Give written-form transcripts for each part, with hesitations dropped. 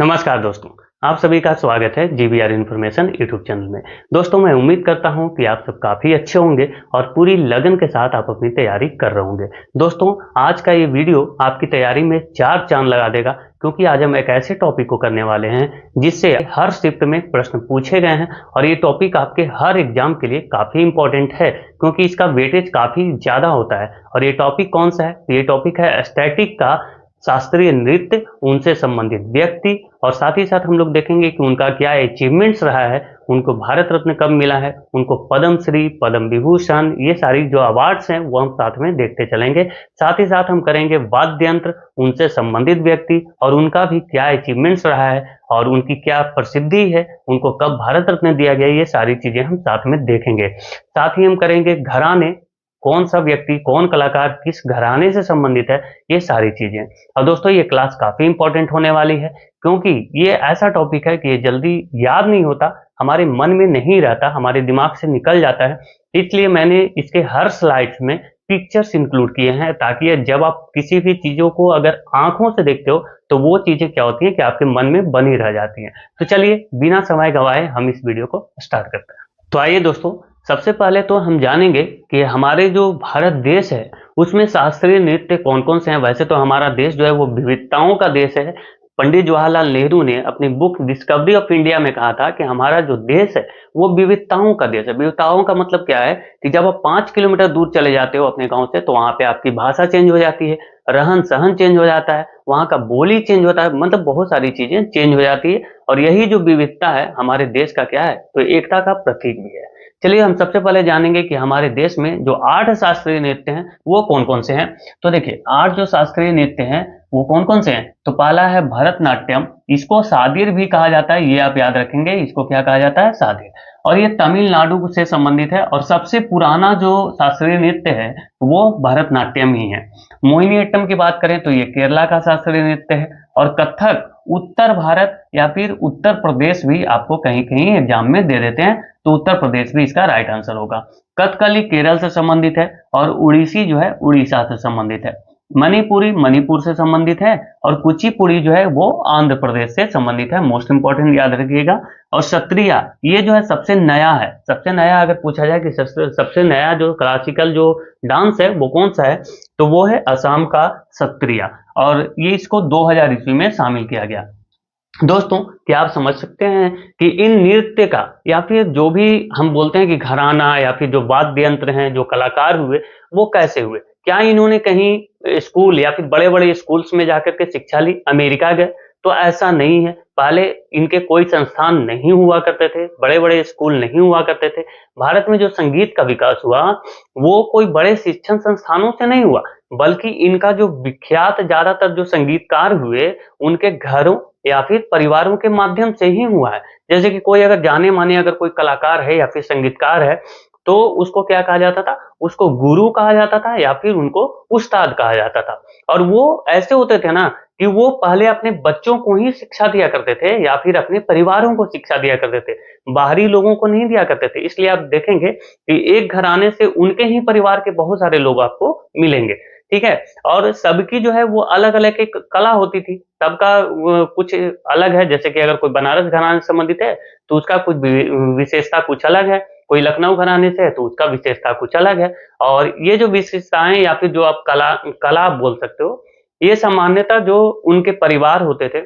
नमस्कार दोस्तों, आप सभी का स्वागत है जीबीआर इन्फॉर्मेशन यूट्यूब चैनल में। दोस्तों, मैं उम्मीद करता हूं कि आप सब काफ़ी अच्छे होंगे और पूरी लगन के साथ आप अपनी तैयारी कर रहे होंगे। दोस्तों, आज का ये वीडियो आपकी तैयारी में 4 चांद लगा देगा, क्योंकि आज हम एक ऐसे टॉपिक को करने वाले हैं जिससे हर शिफ्ट में प्रश्न पूछे गए हैं और ये टॉपिक आपके हर एग्जाम के लिए काफ़ी इंपॉर्टेंट है, क्योंकि इसका वेटेज काफ़ी ज़्यादा होता है। और ये टॉपिक कौन सा है? ये टॉपिक है स्टैटिक का शास्त्रीय नृत्य, उनसे संबंधित व्यक्ति, और साथ ही साथ हम लोग देखेंगे कि उनका क्या अचीवमेंट्स रहा है, उनको भारत रत्न कब मिला है, उनको पद्म श्री, पद्म विभूषण, ये सारी जो अवार्ड्स हैं वो हम साथ में देखते चलेंगे। साथ ही साथ हम करेंगे वाद्य यंत्र, उनसे संबंधित व्यक्ति और उनका भी क्या अचीवमेंट्स रहा है और उनकी क्या प्रसिद्धि है, उनको कब भारत रत्न दिया गया, ये सारी चीजें हम साथ में देखेंगे। साथ ही हम करेंगे घराने, कौन सा व्यक्ति, कौन कलाकार किस घराने से संबंधित है, ये सारी चीजें। और दोस्तों, ये क्लास काफी इंपॉर्टेंट होने वाली है, क्योंकि ये ऐसा टॉपिक है कि ये जल्दी याद नहीं होता, हमारे मन में नहीं रहता, हमारे दिमाग से निकल जाता है। इसलिए मैंने इसके हर स्लाइड्स में पिक्चर्स इंक्लूड किए हैं, ताकि जब आप किसी भी चीजों को अगर आंखों से देखते हो तो वो चीजें क्या होती हैं कि आपके मन में बनी रह जाती हैं। तो चलिए बिना समय गवाए हम इस वीडियो को स्टार्ट करते हैं। तो आइए दोस्तों, सबसे पहले तो हम जानेंगे कि हमारे जो भारत देश है उसमें शास्त्रीय नृत्य कौन कौन से हैं। वैसे तो हमारा देश जो है वो विविधताओं का देश है। पंडित जवाहरलाल नेहरू ने अपनी बुक डिस्कवरी ऑफ इंडिया में कहा था कि हमारा जो देश है वो विविधताओं का देश है। विविधताओं का मतलब क्या है कि जब आप 5 किलोमीटर दूर चले जाते हो अपने गांव से, तो वहां पे आपकी भाषा चेंज हो जाती है, रहन सहन चेंज हो जाता है, वहां का बोली चेंज होता है, मतलब बहुत सारी चीजें चेंज हो जाती है। और यही जो विविधता है हमारे देश का क्या है, तो एकता का प्रतीक भी है। चलिए हम सबसे पहले जानेंगे कि हमारे देश में जो 8 शास्त्रीय नृत्य हैं वो कौन कौन से हैं। तो देखिए, 8 जो शास्त्रीय नृत्य हैं वो कौन कौन से हैं। तो पहला है भरतनाट्यम, इसको सादिर भी कहा जाता है, ये आप याद रखेंगे, इसको क्या कहा जाता है, सादिर। और ये तमिलनाडु से संबंधित है और सबसे पुराना जो शास्त्रीय नृत्य है वो भरतनाट्यम ही है। मोहिनीअट्टम की बात करें तो ये केरला का शास्त्रीय नृत्य है। और कथक उत्तर भारत या फिर उत्तर प्रदेश भी आपको कहीं कहीं एग्जाम में दे देते हैं, तो उत्तर प्रदेश भी इसका राइट आंसर होगा। कथकली केरल से संबंधित है और उड़ीसी जो है उड़ीसा से संबंधित है। मणिपुरी मणिपुर से संबंधित है और कुचिपुड़ी जो है वो आंध्र प्रदेश से संबंधित है। मोस्ट इंपॉर्टेंट याद रखिएगा। और सत्रिया ये जो है सबसे नया है। सबसे नया अगर पूछा जाए कि सबसे नया जो क्लासिकल जो डांस है वो कौन सा है, तो वो है असम का सत्रिया, और ये इसको 2000 ईस्वी में शामिल किया गया। दोस्तों, क्या आप समझ सकते हैं कि इन नृत्य का या फिर जो भी हम बोलते हैं कि घराना या फिर जो वाद्य यंत्र हैं, जो कलाकार हुए, वो कैसे हुए? क्या इन्होंने कहीं स्कूल या फिर बड़े बड़े स्कूल्स में जाकर के शिक्षा ली, अमेरिका गए? तो ऐसा नहीं है। पहले इनके कोई संस्थान नहीं हुआ करते थे, बड़े बड़े स्कूल नहीं हुआ करते थे। भारत में जो संगीत का विकास हुआ वो कोई बड़े शिक्षण संस्थानों से नहीं हुआ, बल्कि इनका जो विख्यात ज्यादातर जो संगीतकार हुए उनके घरों या फिर परिवारों के माध्यम से ही हुआ है। जैसे कि कोई अगर जाने माने अगर कोई कलाकार है या फिर संगीतकार है, तो उसको क्या कहा जाता था, उसको गुरु कहा जाता था या फिर उनको उस्ताद कहा जाता था। और वो ऐसे होते थे ना कि वो पहले अपने बच्चों को ही शिक्षा दिया करते थे या फिर अपने परिवारों को शिक्षा दिया करते थे, बाहरी लोगों को नहीं दिया करते थे। इसलिए आप देखेंगे कि एक घराने से उनके ही परिवार के बहुत सारे लोग आपको मिलेंगे, ठीक है। और सबकी जो है वो अलग अलग एक कला होती थी, सबका कुछ अलग है। जैसे कि अगर कोई बनारस घराने से संबंधित है तो उसका कुछ विशेषता कुछ अलग है, कोई लखनऊ घराने से है तो उसका विशेषता कुछ अलग है। और ये जो विशेषताएं या फिर जो आप कला कला आप बोल सकते हो, ये सामान्यतः जो उनके परिवार होते थे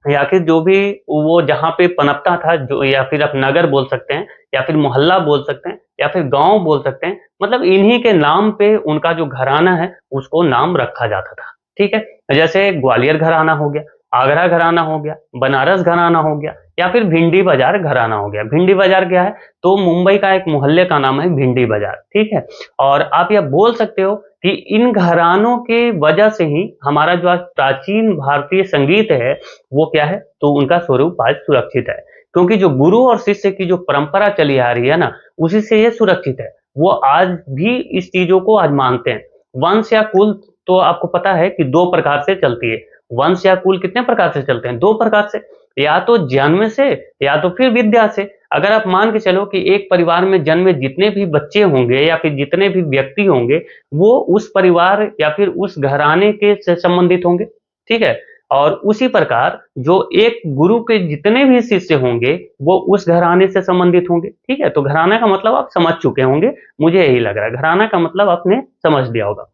या फिर जो भी वो जहाँ पे पनपता था, जो या फिर आप नगर बोल सकते हैं या फिर मोहल्ला बोल सकते हैं या फिर गांव बोल सकते हैं, मतलब इन्हीं के नाम पे उनका जो घराना है उसको नाम रखा जाता था, ठीक है। जैसे ग्वालियर घराना हो गया, आगरा घराना हो गया, बनारस घराना हो गया या फिर भिंडी बाजार घराना हो गया। भिंडी बाजार क्या है, तो मुंबई का एक मोहल्ले का नाम है भिंडी बाजार, ठीक है। और आप यह बोल सकते हो कि इन घरानों के वजह से ही हमारा जो आज प्राचीन भारतीय संगीत है वो क्या है, तो उनका स्वरूप आज सुरक्षित है, क्योंकि जो गुरु और शिष्य की जो परंपरा चली आ रही है ना, उसी से ये सुरक्षित है। वो आज भी इस चीजों को आज मानते हैं। वंश या कुल तो आपको पता है कि 2 प्रकार से चलती है। वंश या कुल कितने प्रकार से चलते हैं? 2 प्रकार से, या तो जन्म से या तो फिर विद्या से। अगर आप मान के चलो कि एक परिवार में जन्मे जितने भी बच्चे होंगे या फिर जितने भी व्यक्ति होंगे वो उस परिवार या फिर उस घराने के से संबंधित होंगे, ठीक है। और उसी प्रकार जो एक गुरु के जितने भी शिष्य होंगे वो उस घराने से संबंधित होंगे। ठीक है, तो घराना का मतलब आप समझ चुके होंगे, मुझे यही लग रहा है। घराना का मतलब आपने समझ लिया होगा।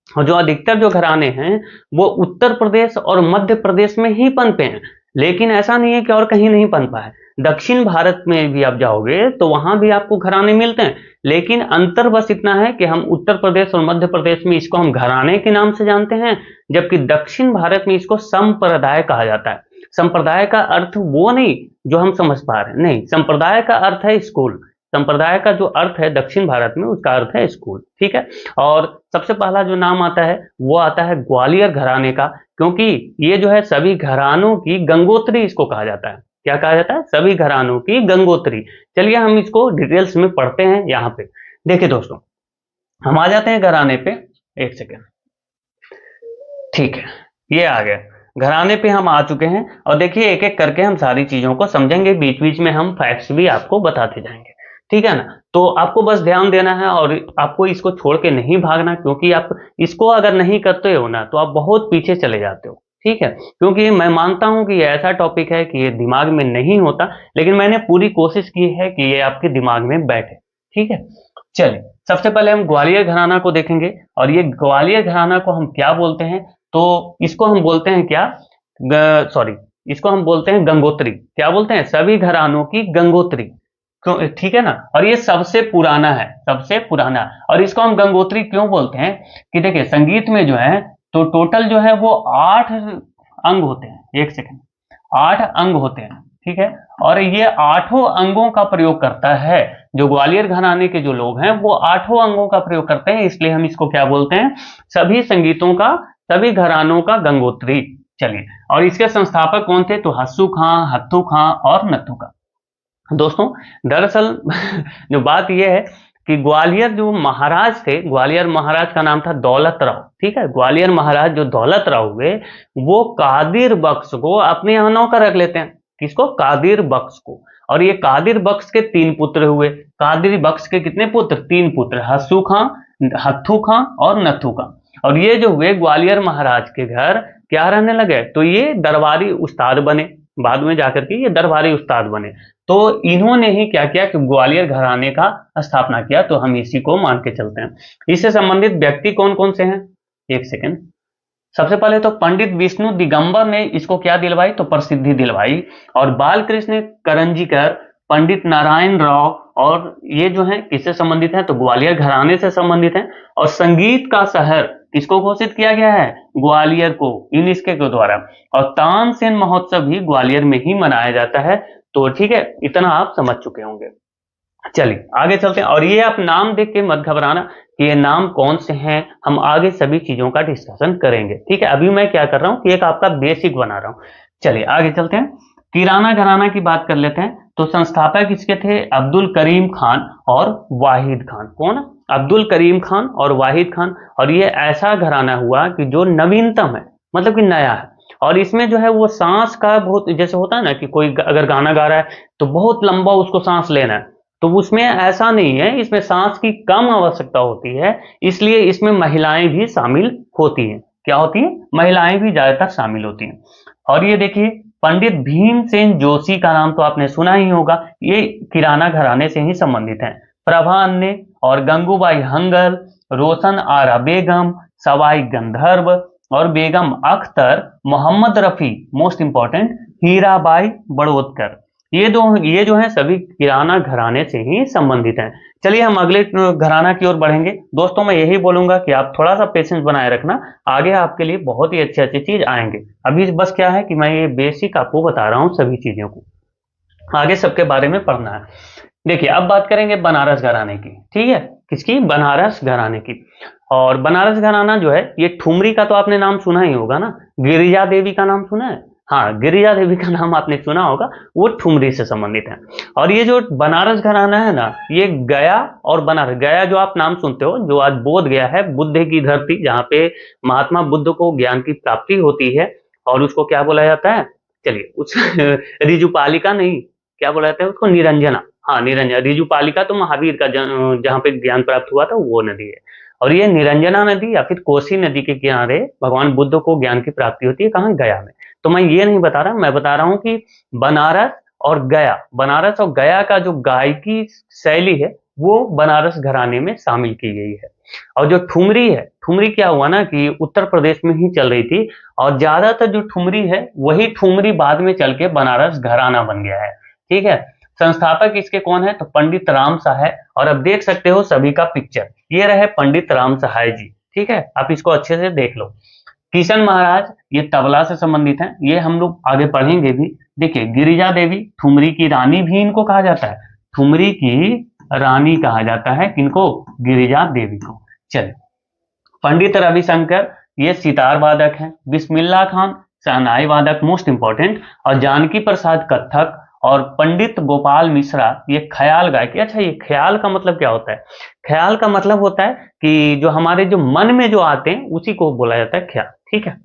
और जो अधिकतर जो घराने हैं वो उत्तर प्रदेश और मध्य प्रदेश में ही पनपे हैं, लेकिन ऐसा नहीं है कि और कहीं नहीं पनपा है। दक्षिण भारत में भी आप जाओगे तो वहां भी आपको घराने मिलते हैं, लेकिन अंतर बस इतना है कि हम उत्तर प्रदेश और मध्य प्रदेश में इसको हम घराने के नाम से जानते हैं, जबकि दक्षिण भारत में इसको संप्रदाय कहा जाता है। संप्रदाय का अर्थ वो नहीं जो हम समझ पा रहे हैं, नहीं, संप्रदाय का अर्थ है स्कूल। संप्रदाय का जो अर्थ है दक्षिण भारत में, उसका अर्थ है स्कूल। ठीक है, और सबसे पहला जो नाम आता है वो आता है ग्वालियर घराने का, क्योंकि ये जो है सभी घरानों की गंगोत्री इसको कहा जाता है। क्या कहा जाता है? सभी घरानों की गंगोत्री। चलिए हम इसको डिटेल्स में पढ़ते हैं। यहाँ पे देखिए दोस्तों, हम आ जाते हैं घराने पे। एक सेकेंड, ठीक है, ये आ गया घराने पे, हम आ चुके हैं। और देखिए एक एक करके हम सारी चीजों को समझेंगे, बीच बीच में हम फैक्ट्स भी आपको बताते जाएंगे। ठीक है ना, तो आपको बस ध्यान देना है और आपको इसको छोड़ के नहीं भागना, क्योंकि आप इसको अगर नहीं करते हो ना तो आप बहुत पीछे चले जाते हो। ठीक है, क्योंकि मैं मानता हूं कि ये ऐसा टॉपिक है कि ये दिमाग में नहीं होता, लेकिन मैंने पूरी कोशिश की है कि ये आपके दिमाग में बैठे। ठीक है, चलिए सबसे पहले हम ग्वालियर घराना को देखेंगे। और ये ग्वालियर घराना को हम क्या बोलते हैं? तो इसको हम बोलते हैं क्या, सॉरी, इसको हम बोलते हैं गंगोत्री। क्या बोलते हैं? सभी घरानों की गंगोत्री। क्यों? ठीक है ना, और ये सबसे पुराना है, सबसे पुराना। और इसको हम गंगोत्री क्यों बोलते हैं कि देखिए संगीत में जो है तो टोटल जो है वो 8 अंग होते हैं। एक सेकंड, 8 अंग होते हैं। ठीक है, और ये 8 अंगों का प्रयोग करता है। जो ग्वालियर घराने के जो लोग हैं वो 8 अंगों का प्रयोग करते हैं, इसलिए हम इसको क्या बोलते हैं? सभी संगीतों का, सभी घरानों का गंगोत्री। चलिए, और इसके संस्थापक कौन थे? तो हस्सू खां, हत्थू खां और नत्थू खां। दोस्तों दरअसल जो बात यह है कि ग्वालियर जो महाराज थे, ग्वालियर महाराज का नाम था दौलत राव। ठीक है, ग्वालियर महाराज जो दौलत राव हुए वो कादिर बख्श को अपने यहाँ नौकर रख लेते हैं। किसको? कादिर बख्श को। और ये कादिर बख्श के 3 पुत्र हुए। कादिर बख्श के कितने पुत्र? 3 पुत्र, हस्सू खां, हत्थू खां और नत्थू खां। और ये जो हुए ग्वालियर महाराज के घर क्या रहने लगे? तो ये दरबारी उस्ताद बने, बाद में जाकर के ये दरबारी उस्ताद बने। तो इन्होंने ही क्या किया कि ग्वालियर घराने का स्थापना किया, तो हम इसी को मान के चलते हैं। इससे संबंधित व्यक्ति कौन कौन से हैं? एक सेकंड, सबसे पहले तो पंडित विष्णु दिगंबर ने इसको क्या दिलवाई? तो प्रसिद्धि दिलवाई। और बालकृष्ण करंजीकर, पंडित नारायण राव, और ये जो है किससे संबंधित है? तो ग्वालियर घराने से संबंधित है। और संगीत का शहर किसको घोषित किया गया है? ग्वालियर को, यूनेस्को के द्वारा। और तानसेन महोत्सव भी ग्वालियर में ही मनाया जाता है। तो ठीक है, इतना आप समझ चुके होंगे। चलिए आगे चलते हैं। और ये आप नाम देख के मत घबराना कि ये नाम कौन से हैं, हम आगे सभी चीजों का डिस्कशन करेंगे। ठीक है, अभी मैं क्या कर रहा हूं कि एक आपका बेसिक बना रहा हूं। चलिए आगे चलते हैं, किराना घराना की बात कर लेते हैं। तो संस्थापक इसके थे अब्दुल करीम खान और वाहिद खान। कौन? अब्दुल करीम खान और वाहिद खान। और ये ऐसा घराना हुआ कि जो नवीनतम है, मतलब कि नया है। और इसमें जो है वो सांस का बहुत, जैसे होता है ना कि कोई अगर गाना गा रहा है तो बहुत लंबा उसको सांस लेना है, तो उसमें ऐसा नहीं है, इसमें सांस की कम आवश्यकता होती है, इसलिए इसमें महिलाएं भी शामिल होती हैं। क्या होती है? महिलाएं भी ज्यादातर शामिल होती हैं। और ये देखिए पंडित भीमसेन जोशी का नाम तो आपने सुना ही होगा, ये किराना घराने से ही संबंधित हैं। प्रभा अन्ने और गंगूबाई हंगल, रोशन आरा बेगम, सवाई गंधर्व और बेगम अख्तर, मोहम्मद रफी, मोस्ट इंपॉर्टेंट, हीराबाई बड़ोदकर, ये जो है सभी किराना घराने से ही संबंधित हैं। चलिए हम अगले घराना की ओर बढ़ेंगे। दोस्तों मैं यही बोलूंगा कि आप थोड़ा सा पेशेंस बनाए रखना, आगे आपके लिए बहुत ही अच्छी अच्छी चीज आएंगे। अभी बस क्या है कि मैं ये बेसिक आपको बता रहा हूं सभी चीजों को, आगे सबके बारे में पढ़ना है। देखिए अब बात करेंगे बनारस घराने की। ठीक है, किसकी? बनारस घराने की। और बनारस घराना जो है ये ठुमरी का तो आपने नाम सुना ही होगा ना, गिरिजा देवी का नाम सुना है? हाँ, गिरिजा देवी का नाम आपने सुना होगा, वो ठुमरी से संबंधित है। और ये जो बनारस घराना है ना, ये गया और बनारस, गया जो आप नाम सुनते हो, जो आज बोध गया है, बुद्ध की धरती, जहाँ पे महात्मा बुद्ध को ज्ञान की प्राप्ति होती है, और उसको क्या बोला जाता है? चलिए उस रिजुपालिका नहीं, क्या बोला जाता है उसको? निरंजना। हाँ निरंजना। रिजुपालिका तो महावीर का जहाँ पे ज्ञान प्राप्त हुआ था वो नदी है। और ये निरंजना नदी या फिर कोसी नदी के किनारे भगवान बुद्ध को ज्ञान की प्राप्ति होती है, कहाँ, गया में। तो मैं ये नहीं बता रहा, मैं बता रहा हूँ कि बनारस और गया का जो गायकी शैली है वो बनारस घराने में शामिल की गई है। और जो ठुमरी है, ठुमरी क्या हुआ ना कि उत्तर प्रदेश में ही चल रही थी, और ज्यादातर जो ठुमरी है वही ठुमरी बाद में चल के बनारस घराना बन गया है। ठीक है, संस्थापक इसके कौन है, तो पंडित राम सहाय। और अब देख सकते हो सभी का पिक्चर, ये रहे पंडित राम सहाय जी। ठीक है, आप इसको अच्छे से देख लो। किशन महाराज ये तबला से संबंधित हैं, ये हम लोग आगे पढ़ेंगे भी। देखिए, गिरिजा देवी ठुमरी की रानी भी इनको कहा जाता है, ठुमरी की रानी कहा जाता है किनको, गिरिजा देवी को। चलिए, पंडित रविशंकर ये सितार वादक हैं, बिस्मिल्लाह खान शहनाई वादक मोस्ट इंपॉर्टेंट, और जानकी प्रसाद कत्थक, और पंडित गोपाल मिश्रा ये ख्याल गायकी। अच्छा, ये ख्याल का मतलब क्या होता है, ख्याल का मतलब होता है कि जो हमारे जो मन में जो आते हैं उसी को बोला जाता है ख्याल। ठीक है,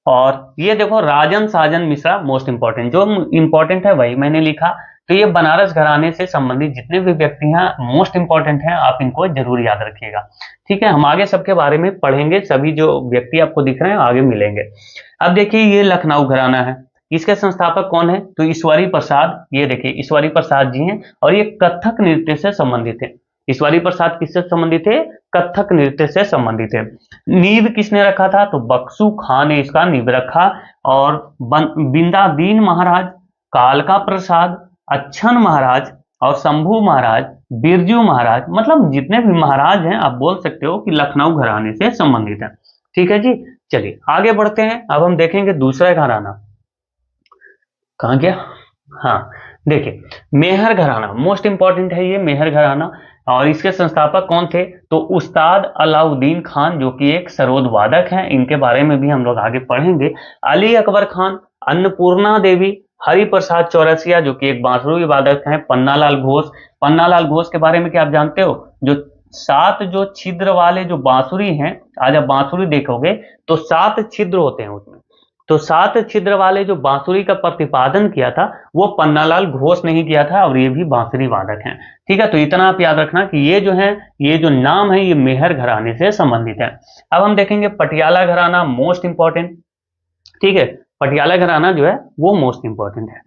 और ये देखो राजन साजन मिश्रा मोस्ट इंपॉर्टेंट, जो इंपॉर्टेंट है वही मैंने लिखा। तो ये बनारस घराने से संबंधित जितने भी व्यक्ति हैं मोस्ट इंपॉर्टेंट हैं, आप इनको जरूर याद रखिएगा। ठीक है, हम आगे सबके बारे में पढ़ेंगे, सभी जो व्यक्ति आपको दिख रहे हैं आगे मिलेंगे। अब देखिए, ये लखनऊ घराना है, इसके संस्थापक कौन है, तो ईश्वरी प्रसाद। ये देखिए ईश्वरी प्रसाद जी हैं, और ये कथक नृत्य से संबंधित है। ईश्वरी प्रसाद किससे संबंधित है, कथक नृत्य से संबंधित है। नींव किसने रखा था, तो बक्सू खान ने इसका नींव रखा। और बिंदादीन महाराज, कालका प्रसाद, अच्छन महाराज, और शंभू महाराज, बिरजू महाराज, मतलब जितने भी महाराज हैं आप बोल सकते हो कि लखनऊ घराने से संबंधित है। ठीक है जी, चलिए आगे बढ़ते हैं। अब हम देखेंगे दूसरा घराना, कहाँ गया, हाँ देखिए, मेहर घराना मोस्ट इंपॉर्टेंट है ये मेहर घराना। और इसके संस्थापक कौन थे, तो उस्ताद अलाउद्दीन खान जो कि एक सरोद वादक हैं, इनके बारे में भी हम लोग आगे पढ़ेंगे। अली अकबर खान, अन्नपूर्णा देवी, हरिप्रसाद चौरसिया जो कि एक बांसुरी वादक हैं, पन्नालाल घोष। पन्नालाल घोष के बारे में क्या आप जानते हो, जो 7 जो छिद्र वाले जो बांसुरी हैं, आज आप बांसुरी देखोगे तो 7 छिद्र होते हैं उसमें, तो 7 छिद्र वाले जो बांसुरी का प्रतिपादन किया था वो पन्नालाल घोष ने ही किया था, और ये भी बांसुरी वादक हैं। ठीक है, तो इतना आप याद रखना कि ये जो है, ये जो नाम है ये मेहर घराने से संबंधित है। अब हम देखेंगे पटियाला घराना मोस्ट इंपॉर्टेंट। ठीक है, पटियाला घराना जो है वो मोस्ट इंपॉर्टेंट है।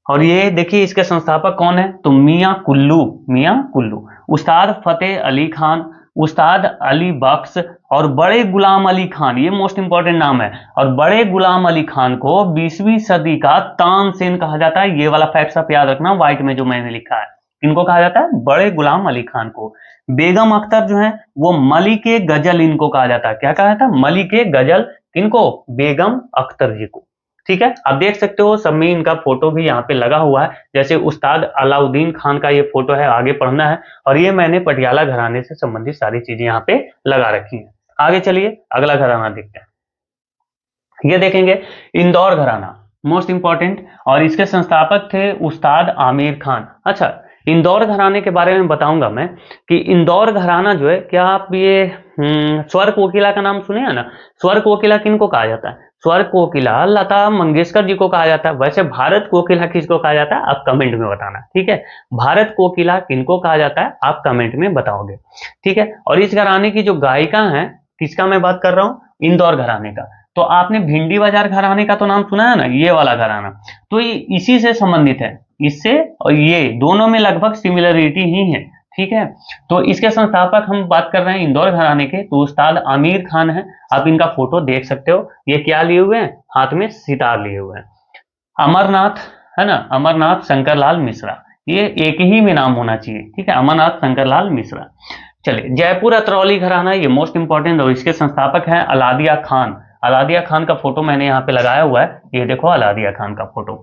और ये देखिए इसके संस्थापक कौन है, तो मियां कुल्लू, उस्ताद फतेह अली खान, उस्ताद अली बख्श, और बड़े गुलाम अली खान, ये मोस्ट इंपॉर्टेंट नाम है। और बड़े गुलाम अली खान को 20वीं सदी का तानसेन कहा जाता है। ये वाला फैक्ट आप याद रखना, व्हाइट में जो मैंने लिखा है, इनको कहा जाता है बड़े गुलाम अली खान को। बेगम अख्तर जो है वो मलिके गजल, इनको कहा जाता है, क्या कहा जाता है, मलिके गजल, किनको, बेगम अख्तर जी को। ठीक है, आप देख सकते हो सब में इनका फोटो भी यहाँ पे लगा हुआ है, जैसे उस्ताद अलाउद्दीन खान का ये फोटो है, आगे पढ़ना है। और ये मैंने पटियाला घराने से संबंधित सारी चीजें यहाँ पे लगा रखी हैं। आगे चलिए अगला घराना देखते हैं। ये देखेंगे इंदौर घराना मोस्ट इंपॉर्टेंट, और इसके संस्थापक थे उस्ताद आमिर खान। अच्छा, इंदौर घराने के बारे में बताऊंगा मैं कि इंदौर घराना जो है, क्या आप ये स्वर कोकिला का नाम सुने हैं ना, स्वर कोकिला किनको कहा जाता है, स्वर कोकिला लता मंगेशकर जी को कहा जाता है। वैसे भारत कोकिला किसको कहा जाता है, आप कमेंट में बताना। ठीक है, भारत कोकिला किनको कहा जाता है, आप कमेंट में बताओगे। ठीक है, और इस घराने की जो गायिका है, किसका मैं बात कर रहा हूं, इंदौर घराने का। तो आपने भिंडी बाजार घराने का तो नाम सुना है ना, ये वाला घराना, तो ये इसी से संबंधित है, इससे और ये दोनों में लगभग सिमिलरिटी ही है। ठीक है, तो इसके संस्थापक हम बात कर रहे हैं इंदौर घराने के, तो उस्ताद आमिर खान है। आप इनका फोटो देख सकते हो, ये क्या लिए हुए हैं, हाथ में सितार लिए हुए हैं। अमरनाथ है ना, अमरनाथ शंकरलाल मिश्रा, ये एक ही में नाम होना चाहिए। ठीक है, अमरनाथ शंकरलाल मिश्रा। चलिए, जयपुर अतरौली घराना ये मोस्ट इंपॉर्टेंट, और इसके संस्थापक हैं अलादिया खान। अलादिया खान का फोटो मैंने यहाँ पे लगाया हुआ है, ये देखो अलादिया खान का फोटो।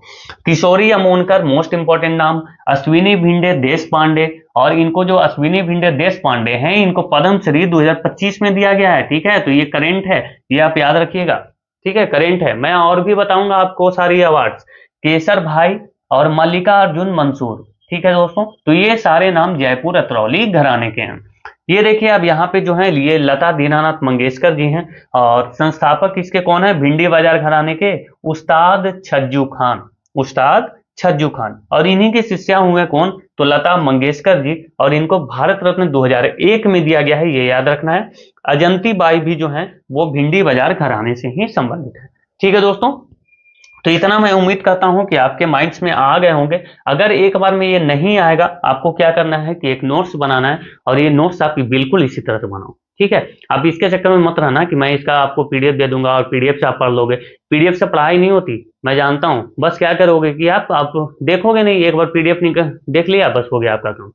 किशोरी अमोनकर मोस्ट इंपॉर्टेंट नाम, अश्विनी भिंडे देश पांडे, और इनको जो अश्विनी भिंडे देश पांडे हैं इनको पद्मश्री 2025 में दिया गया है। ठीक है, तो ये करेंट है, ये आप याद रखिएगा। ठीक है, करेंट है। मैं और भी बताऊंगा आपको सारी अवार्ड्स, केसर भाई और मल्लिका अर्जुन मंसूर। ठीक है दोस्तों, तो ये सारे नाम जयपुर अतरौली घराने के हैं। ये देखिए अब यहाँ पे जो है ये लता दीनानाथ मंगेशकर जी हैं, और संस्थापक इसके कौन है, भिंडी बाजार घराने के उस्ताद छज्जू खान, उस्ताद छज्जू खान, और इन्हीं की शिष्या हुए कौन, तो लता मंगेशकर जी, और इनको भारत रत्न 2001 में दिया गया है, ये याद रखना है। अजंती बाई भी जो है वो भिंडी बाजार घराने से ही संबंधित है। ठीक है दोस्तों, तो इतना मैं उम्मीद करता हूं कि आपके माइंड्स में आ गए होंगे। अगर एक बार में ये नहीं आएगा, आपको क्या करना है कि एक नोट्स बनाना है, और ये नोट्स आप बिल्कुल इसी तरह से बनाओ। ठीक है, आप इसके चक्कर में मत रहना कि मैं इसका आपको पीडीएफ दे दूंगा और पीडीएफ से आप पढ़ लोगे। पीडीएफ से पढ़ाई नहीं होती, मैं जानता हूं। बस क्या करोगे कि आप देखोगे नहीं, एक बार पीडीएफ निकल देख लिया, बस हो गया आपका काम।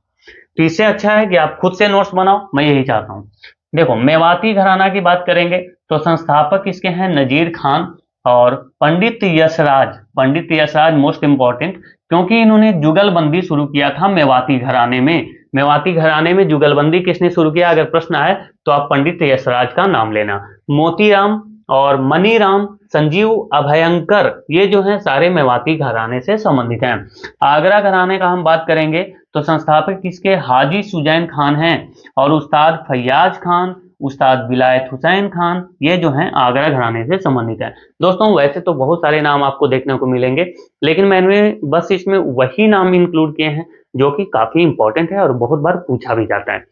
तो इससे अच्छा है कि आप खुद से नोट्स बनाओ, मैं यही चाहता हूँ। देखो, मेवाती घराना की बात करेंगे तो संस्थापक इसके हैं नजीर खान और पंडित यशराज मोस्ट इंपॉर्टेंट, क्योंकि इन्होंने जुगलबंदी शुरू किया था मेवाती घराने में। मेवाती घराने में जुगलबंदी किसने शुरू किया, अगर प्रश्न आए तो आप पंडित यशराज का नाम लेना। मोतीराम और मनीराम, संजीव अभयंकर, ये जो है सारे मेवाती घराने से संबंधित हैं। आगरा घराने का हम बात करेंगे तो संस्थापक इसके हाजी सुजैन खान हैं, और उस्ताद फैयाज खान, उस्ताद विलायत हुसैन खान, ये जो हैं आगरा घराने से संबंधित हैं। दोस्तों वैसे तो बहुत सारे नाम आपको देखने को मिलेंगे, लेकिन मैंने बस इसमें वही नाम इंक्लूड किए हैं जो कि काफी इंपॉर्टेंट है और बहुत बार पूछा भी जाता है।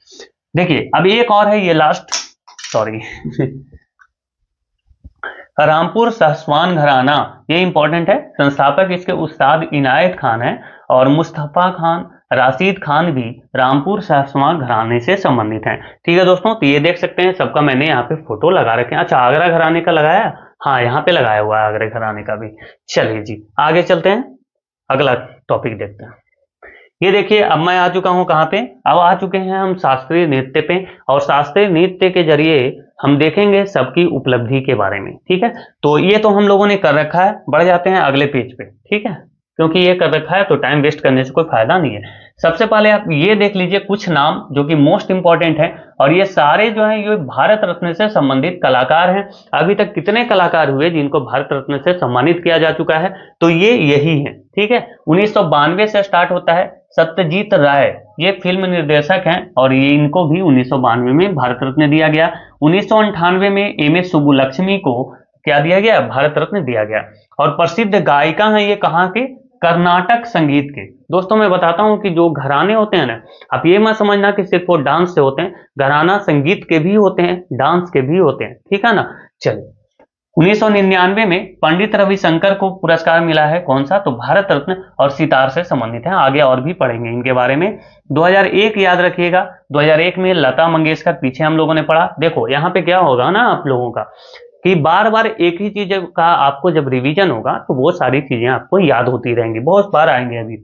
देखिए, अब एक और है, ये लास्ट, सॉरी रामपुर सासवान घराना, ये इंपॉर्टेंट है। संस्थापक इसके उस्ताद इनायत खान है, और मुस्तफा खान, राशिद खान भी रामपुर सासवान घराने से संबंधित हैं। ठीक है दोस्तों, तो ये देख सकते हैं सबका मैंने यहाँ पे फोटो लगा रखे हैं। अच्छा, आगरा घराने का लगाया, हाँ यहाँ पे लगाया हुआ है आगरा घराने का भी। चलिए जी आगे चलते हैं, अगला टॉपिक देखते हैं। ये देखिए, अब मैं आ चुका हूं कहां पे, अब आ चुके हैं हम शास्त्रीय नृत्य पे, और शास्त्रीय नृत्य के जरिए हम देखेंगे सबकी उपलब्धि के बारे में। ठीक है, तो ये तो हम लोगों ने कर रखा है, बढ़ जाते हैं अगले पेज पे। ठीक है, क्योंकि ये कर रखा है तो टाइम वेस्ट करने से कोई फायदा नहीं है। सबसे पहले आप ये देख लीजिए कुछ नाम जो कि मोस्ट इंपॉर्टेंट है, और ये सारे जो है ये भारत रत्न से संबंधित कलाकार हैं। अभी तक कितने कलाकार हुए जिनको भारत रत्न से सम्मानित किया जा चुका है, तो ये यही है। ठीक है, 1992 से स्टार्ट होता है। सत्यजीत राय ये फिल्म निर्देशक हैं, और ये इनको भी 1992 में भारत रत्न दिया गया। 1998 में एम.एस. सुब्बुलक्ष्मी को क्या दिया गया, भारत रत्न दिया गया। और प्रसिद्ध गायिका हैं ये कहाँ के, कर्नाटक संगीत के। दोस्तों मैं बताता हूं कि जो घराने होते हैं ना, आप ये मत समझना कि सिर्फ वो डांस से होते हैं, घराना संगीत के भी होते हैं, डांस के भी होते हैं। ठीक है ना। चलिए, 1999 में पंडित रविशंकर को पुरस्कार मिला है, कौन सा, तो भारत रत्न, और सितार से संबंधित है। आगे और भी पढ़ेंगे इनके बारे में। 2001 याद रखिएगा, 2001 में लता मंगेशकर, पीछे हम लोगों ने पढ़ा। देखो यहाँ पे क्या होगा ना आप लोगों का, कि बार बार एक ही चीज का आपको जब रिवीजन होगा तो वो सारी चीजें आपको याद होती रहेंगी, बहुत बार आएंगे। अभी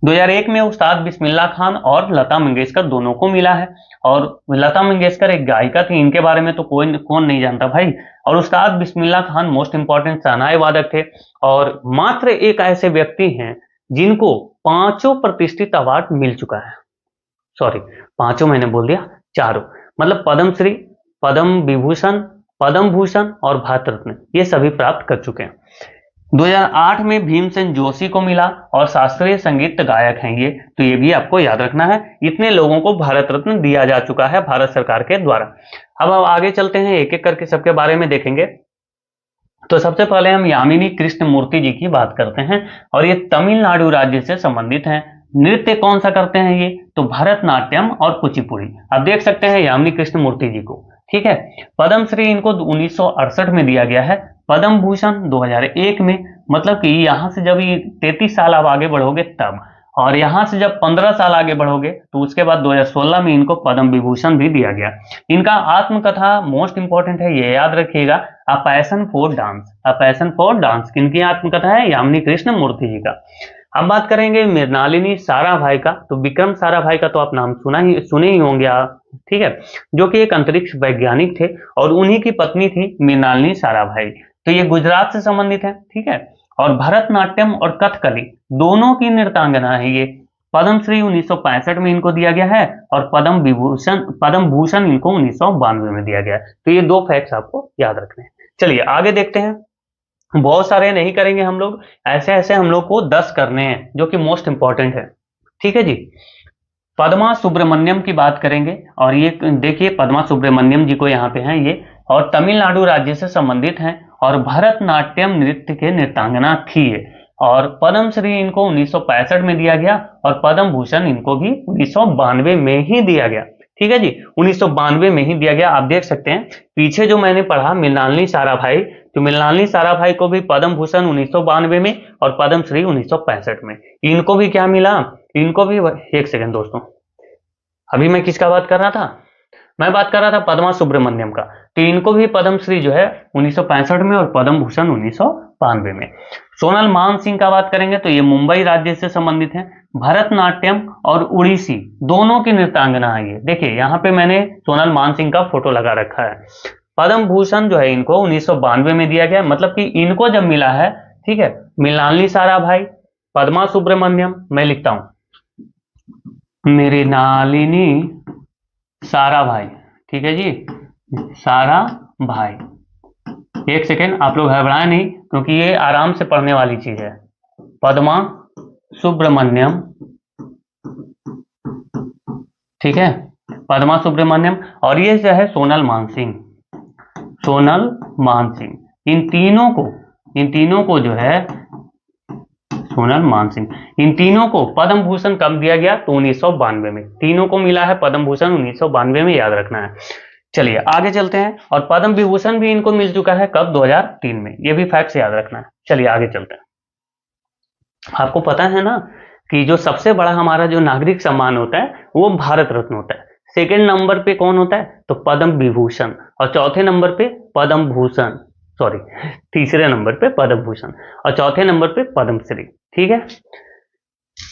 2001 में उस्ताद बिस्मिल्लाह खान और लता मंगेशकर दोनों को मिला है, और लता मंगेशकर एक गायिका थी, इनके बारे में तो कौन नहीं जानता भाई। और उस्ताद बिस्मिल्लाह खान मोस्ट इंपॉर्टेंट शहनाई वादक थे, और मात्र एक ऐसे व्यक्ति हैं जिनको 5 प्रतिष्ठित अवार्ड मिल चुका है। सॉरी, 5 मैंने बोल दिया, 4, मतलब पद्मश्री, पद्म विभूषण, पद्म भूषण और भारत रत्न, ये सभी प्राप्त कर चुके हैं। 2008 में भीमसेन जोशी को मिला, और शास्त्रीय संगीत गायक हैं ये, तो ये भी आपको याद रखना है। इतने लोगों को भारत रत्न दिया जा चुका है भारत सरकार के द्वारा। अब आगे चलते हैं, एक एक करके सबके बारे में देखेंगे। तो सबसे पहले हम यामिनी कृष्णमूर्ति जी की बात करते हैं, और ये तमिलनाडु राज्य से संबंधित हैं। नृत्य कौन सा करते हैं ये, तो भरतनाट्यम और कुचिपुड़ी। आप देख सकते हैं यामिनी कृष्णमूर्ति जी को। ठीक है, पद्मश्री इनको 1968 में दिया गया है, पद्म भूषण 2001 में, मतलब कि यहां से जब 33 साल आप आगे बढ़ोगे तब, और यहां से जब 15 साल आगे बढ़ोगे तो उसके बाद 2016 में इनको पद्म विभूषण भी दिया गया। इनका आत्मकथा मोस्ट इंपॉर्टेंट है, ये याद रखिएगा, a passion for dance. A passion for dance किनकी आत्मकथा है, यामिनी कृष्णमूर्ति जी का। अब बात करेंगे मृणालिनी साराभाई का, तो विक्रम साराभाई का तो आप नाम सुने ही होंगे आप। ठीक है, जो कि एक अंतरिक्ष वैज्ञानिक थे, और उन्हीं की पत्नी थी मृणालिनी साराभाई, तो ये गुजरात से संबंधित है। ठीक है, और भरतनाट्यम और कथकली दोनों की नृत्यांगना है ये। पद्मश्री 1965 में इनको दिया गया है, और पद्म भूषण इनको 1992 में दिया गया है। तो ये 2 फैक्ट्स आपको याद रखने हैं। चलिए आगे देखते हैं, बहुत सारे नहीं करेंगे हम लोग, ऐसे ऐसे हम लोग को 10 करने हैं जो कि मोस्ट इंपॉर्टेंट है। ठीक है जी, पद्मा सुब्रमण्यम की बात करेंगे, और ये देखिए पद्मा सुब्रमण्यम जी को यहाँ पे हैं ये, और तमिलनाडु राज्य से संबंधित हैं, और भरतनाट्यम नृत्य के नृत्यांगना थी ये। और पद्म श्री इनको 1965 में दिया गया और पद्म भूषण इनको भी 1992 में ही दिया गया। ठीक है जी, 1992 में ही दिया गया। आप देख सकते हैं पीछे जो मैंने पढ़ा मृणालिनी साराभाई, तो मृणालिनी साराभाई को भी पद्म भूषण 1992 में और पद्म श्री 1965 में, इनको भी क्या मिला, इनको भी, एक सेकंड दोस्तों, अभी मैं किसका बात कर रहा था, मैं बात कर रहा था पद्मा सुब्रमण्यम का, तो इनको भी पद्म श्री जो है 1965 में और पद्म भूषण 1992 में। सोनल मान सिंह का बात करेंगे तो ये मुंबई राज्य से संबंधित हैं। भरतनाट्यम और उड़ीसी दोनों की नृत्यांगना है ये। देखिए यहाँ पे मैंने सोनल मान सिंह का फोटो लगा रखा है। पद्म भूषण जो है इनको 1992 में दिया गया, मतलब कि इनको जब मिला है, ठीक है, मृणालिनी साराभाई, पद्मा सुब्रमण्यम, मैं लिखता हूं मृणालिनी साराभाई, ठीक है जी, साराभाई। एक सेकेंड, आप लोग घबराए नहीं क्योंकि ये आराम से पढ़ने वाली चीज है। पद्मा सुब्रमण्यम, ठीक है, पद्मा सुब्रमण्यम, और ये जो है सोनल मानसिंह, सोनल मानसिंह, इन तीनों को जो है सोनल मानसिंह, इन तीनों को पद्म भूषण कब दिया गया, तो 1992 में, तीनों को मिला है पद्म भूषण 1992 में, याद रखना है। चलिए आगे चलते हैं, और पद्म विभूषण भी इनको मिल चुका है कब, 2003 में, ये भी फैक्ट याद रखना है। चलिए आगे चलते हैं। आपको पता है ना कि जो सबसे बड़ा हमारा जो नागरिक सम्मान होता है वो भारत रत्न होता है। सेकेंड नंबर पे कौन होता है, तो पद्म विभूषण, और चौथे नंबर पे पद्म भूषण, सॉरी तीसरे नंबर पे पद्म भूषण, और चौथे नंबर पे पद्मश्री। ठीक है,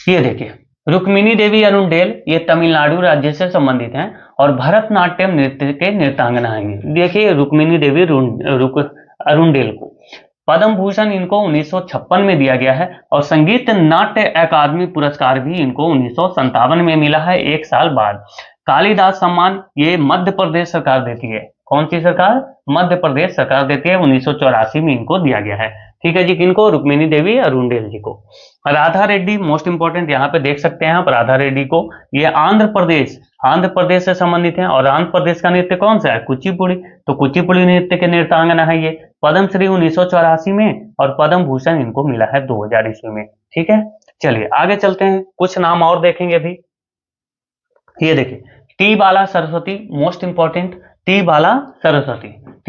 ये देखिए रुक्मिणी देवी अरुंडेल, ये तमिलनाडु राज्य से संबंधित हैं और भरतनाट्यम नृत्य के नृत्यांगना हैं। देखिए रुक्मिणी देवी अरुंडेल को पद्म भूषण इनको 1956 में दिया गया है, और संगीत नाट्य अकादमी पुरस्कार भी इनको 1957 में मिला है, एक साल बाद। कालिदास सम्मान ये मध्य प्रदेश सरकार देती है। कौन सी सरकार, मध्य प्रदेश सरकार देती है, 1984 में इनको दिया गया है। ठीक है जी, किनको, रुक्मिणी देवी अरुंडेल जी को। राधा रेड्डी मोस्ट इंपॉर्टेंट, यहाँ पे देख सकते हैं आप राधा रेड्डी को, ये आंध्र प्रदेश से संबंधित हैं, और आंध्र प्रदेश का नृत्य कौन सा है, कुचिपुड़ी, तो कुचिपुड़ी नृत्य के नृत्यांगना है ये। पद्मश्री 1984 में और पद्म भूषण इनको मिला है 2000 ईस्वी में। ठीक है, चलिए आगे चलते हैं, कुछ नाम और देखेंगे अभी। ये देखिए टी बाला सरस्वती, मोस्ट इंपॉर्टेंट, टी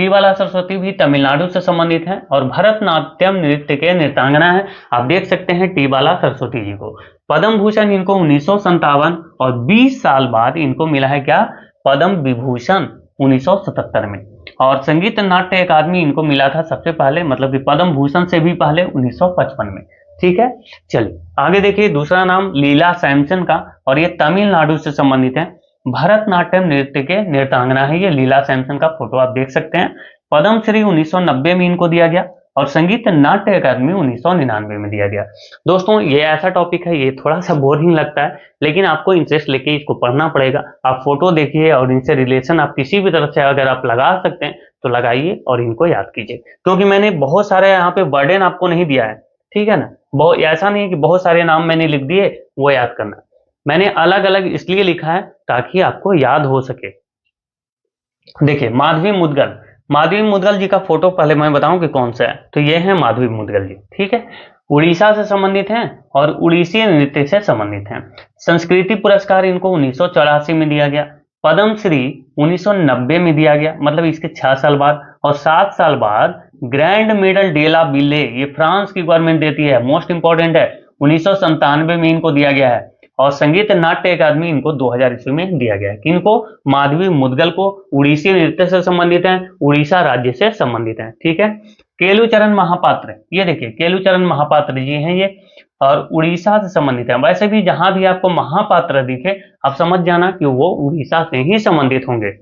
बाला सरस्वती भी तमिलनाडु से संबंधित हैं और भरतनाट्यम नृत्य के नृत्यांगना है। आप देख सकते हैं टी बाला सरस्वती जी को। पद्म भूषण इनको 1957 और 20 साल बाद इनको मिला है क्या, पद्म विभूषण 1977 में, और संगीत नाट्य अकादमी इनको मिला था सबसे पहले, मतलब कि पद्म भूषण से भी पहले 1955 में। ठीक है, चलिए आगे देखिए दूसरा नाम लीला सैमसन का, और ये तमिलनाडु से संबंधित है। भरतनाट्यम नृत्य के नृत्यांगना है ये, लीला सैमसन का फोटो आप देख सकते हैं। पद्मश्री 1990 में इनको दिया गया और संगीत नाट्य अकादमी 1999 में दिया गया। दोस्तों ये ऐसा टॉपिक है, ये थोड़ा सा बोरिंग लगता है, लेकिन आपको इंटरेस्ट लेके इसको पढ़ना पड़ेगा। आप फोटो देखिए और इनसे रिलेशन आप किसी भी तरह से अगर आप लगा सकते हैं तो लगाइए और इनको याद कीजिए, क्योंकि मैंने बहुत सारे यहाँ पे बर्डन आपको नहीं दिया है। ठीक है ना, बहुत ऐसा नहीं कि बहुत सारे नाम मैंने लिख दिए वो याद करना, मैंने अलग अलग इसलिए लिखा है ताकि आपको याद हो सके। देखिए माधवी मुद्गल जी का फोटो पहले मैं बताऊं कि कौन सा है, तो ये है माधवी मुद्गल जी। ठीक है, उड़ीसा से संबंधित हैं और उड़ीसी नृत्य से संबंधित हैं। संस्कृति पुरस्कार इनको 1984 में दिया गया। पद्मश्री 1990 में दिया गया, मतलब इसके 6 साल बाद, और 7 साल बाद ग्रैंड मेडल डेला बिले, ये फ्रांस की गवर्नमेंट देती है, मोस्ट इंपॉर्टेंट है, 1997 में इनको दिया गया है। और संगीत नाट्य अकादमी इनको 2000 ईस्वी में दिया गया है। किनको, माधवी मुद्गल को, उड़ीसी नृत्य से संबंधित हैं, उड़ीसा राज्य से संबंधित हैं। ठीक है, केलुचरण महापात्र, ये देखिए केलुचरण महापात्र जी हैं ये, और उड़ीसा से संबंधित है। वैसे भी जहां भी आपको महापात्र दिखे आप समझ जाना कि वो उड़ीसा से ही संबंधित होंगे,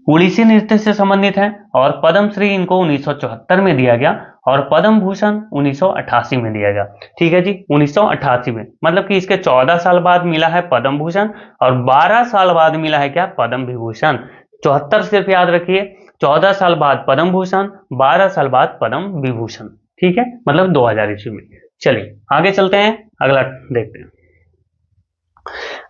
उड़ीसी नृत्य से संबंधित हैं। और पद्मश्री इनको 1974 में दिया गया और पद्म भूषण 1988 में दिया गया। ठीक है जी, 1988 में, मतलब कि इसके 14 साल बाद मिला है पद्म भूषण और 12 साल बाद मिला है क्या, पद्म विभूषण। 74 सिर्फ याद रखिए, 14 साल बाद पद्म भूषण, 12 साल बाद पद्म विभूषण। ठीक है, मतलब 2000 ईस्वी में। चलिए आगे चलते हैं, अगला देखते हैं।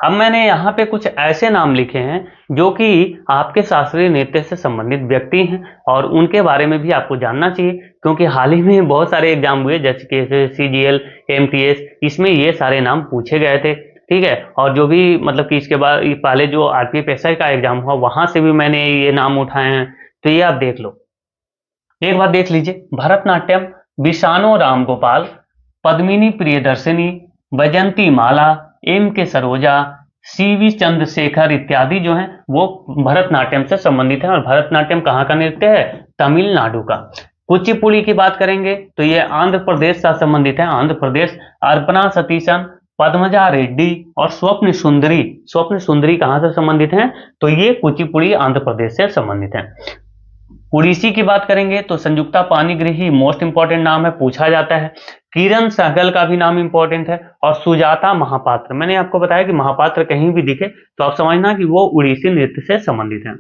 अब मैंने यहाँ पे कुछ ऐसे नाम लिखे हैं जो कि आपके शास्त्रीय नृत्य से संबंधित व्यक्ति हैं और उनके बारे में भी आपको जानना चाहिए, क्योंकि हाल ही में बहुत सारे एग्जाम हुए जैसे कि सीजीएल, एमटीएस, इसमें ये सारे नाम पूछे गए थे। ठीक है, और जो भी मतलब कि इसके बाद पहले जो आरपीएफएसआई का एग्जाम हुआ वहां से भी मैंने ये नाम उठाए हैं, तो ये आप देख लो, एक बार देख लीजिए। भरतनाट्यम बिशानो राम गोपाल, पद्मिनी प्रियदर्शिनी, वैजंती माला, एम के सरोजा, सीवी चंद्रशेखर इत्यादि जो हैं वो भरतनाट्यम से संबंधित हैं। और भरतनाट्यम कहाँ का नृत्य है? तमिलनाडु का। कुचिपुड़ी की बात करेंगे तो ये आंध्र प्रदेश से संबंधित है, आंध्र प्रदेश। अर्पणा सतीशन, पद्मजा रेड्डी और स्वप्न सुंदरी, स्वप्न सुंदरी कहाँ से संबंधित हैं? तो ये कुचिपुड़ी आंध्र प्रदेश से संबंधित हैं। उड़ीसी की बात करेंगे तो संयुक्ता पाणिग्राही मोस्ट इंपॉर्टेंट नाम है, पूछा जाता है। किरण सहगल का भी नाम इंपॉर्टेंट है। और सुजाता महापात्र, मैंने आपको बताया कि महापात्र कहीं भी दिखे तो आप समझना कि वो उड़ीसी नृत्य से संबंधित है।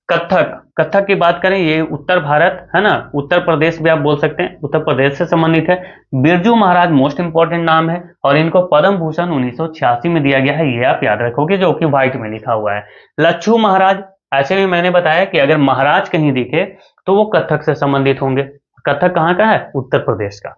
कथक, कथक की बात करें ये उत्तर भारत है ना, उत्तर प्रदेश भी आप बोल सकते हैं, उत्तर प्रदेश से संबंधित है। बिरजू महाराज मोस्ट इंपॉर्टेंट नाम है और इनको पद्म भूषण 1986 में दिया गया है, ये आप याद रखोगे, जो कि व्हाइट में लिखा हुआ है। लच्छू महाराज, ऐसे भी मैंने बताया कि अगर महाराज कहीं दिखे तो वो कथक से संबंधित होंगे। कथक कहाँ का है? उत्तर प्रदेश का।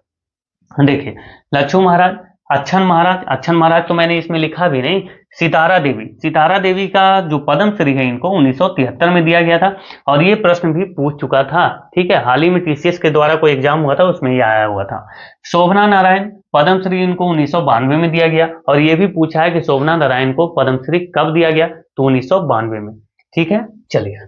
देखिए लच्छू महाराज, अच्छन महाराज, अच्छन महाराज तो मैंने इसमें लिखा भी नहीं। सितारा देवी, सितारा देवी का जो पद्मश्री है इनको 1973 में दिया गया था और ये प्रश्न भी पूछ चुका था। ठीक है, हाल ही में टीसीएस के द्वारा कोई एग्जाम हुआ था उसमें ये आया हुआ था। शोभना नारायण, पद्मश्री इनको 1992 में दिया गया और ये भी पूछा है कि शोभना नारायण को पद्मश्री कब दिया गया? तो 1992 में। ठीक है, चलिए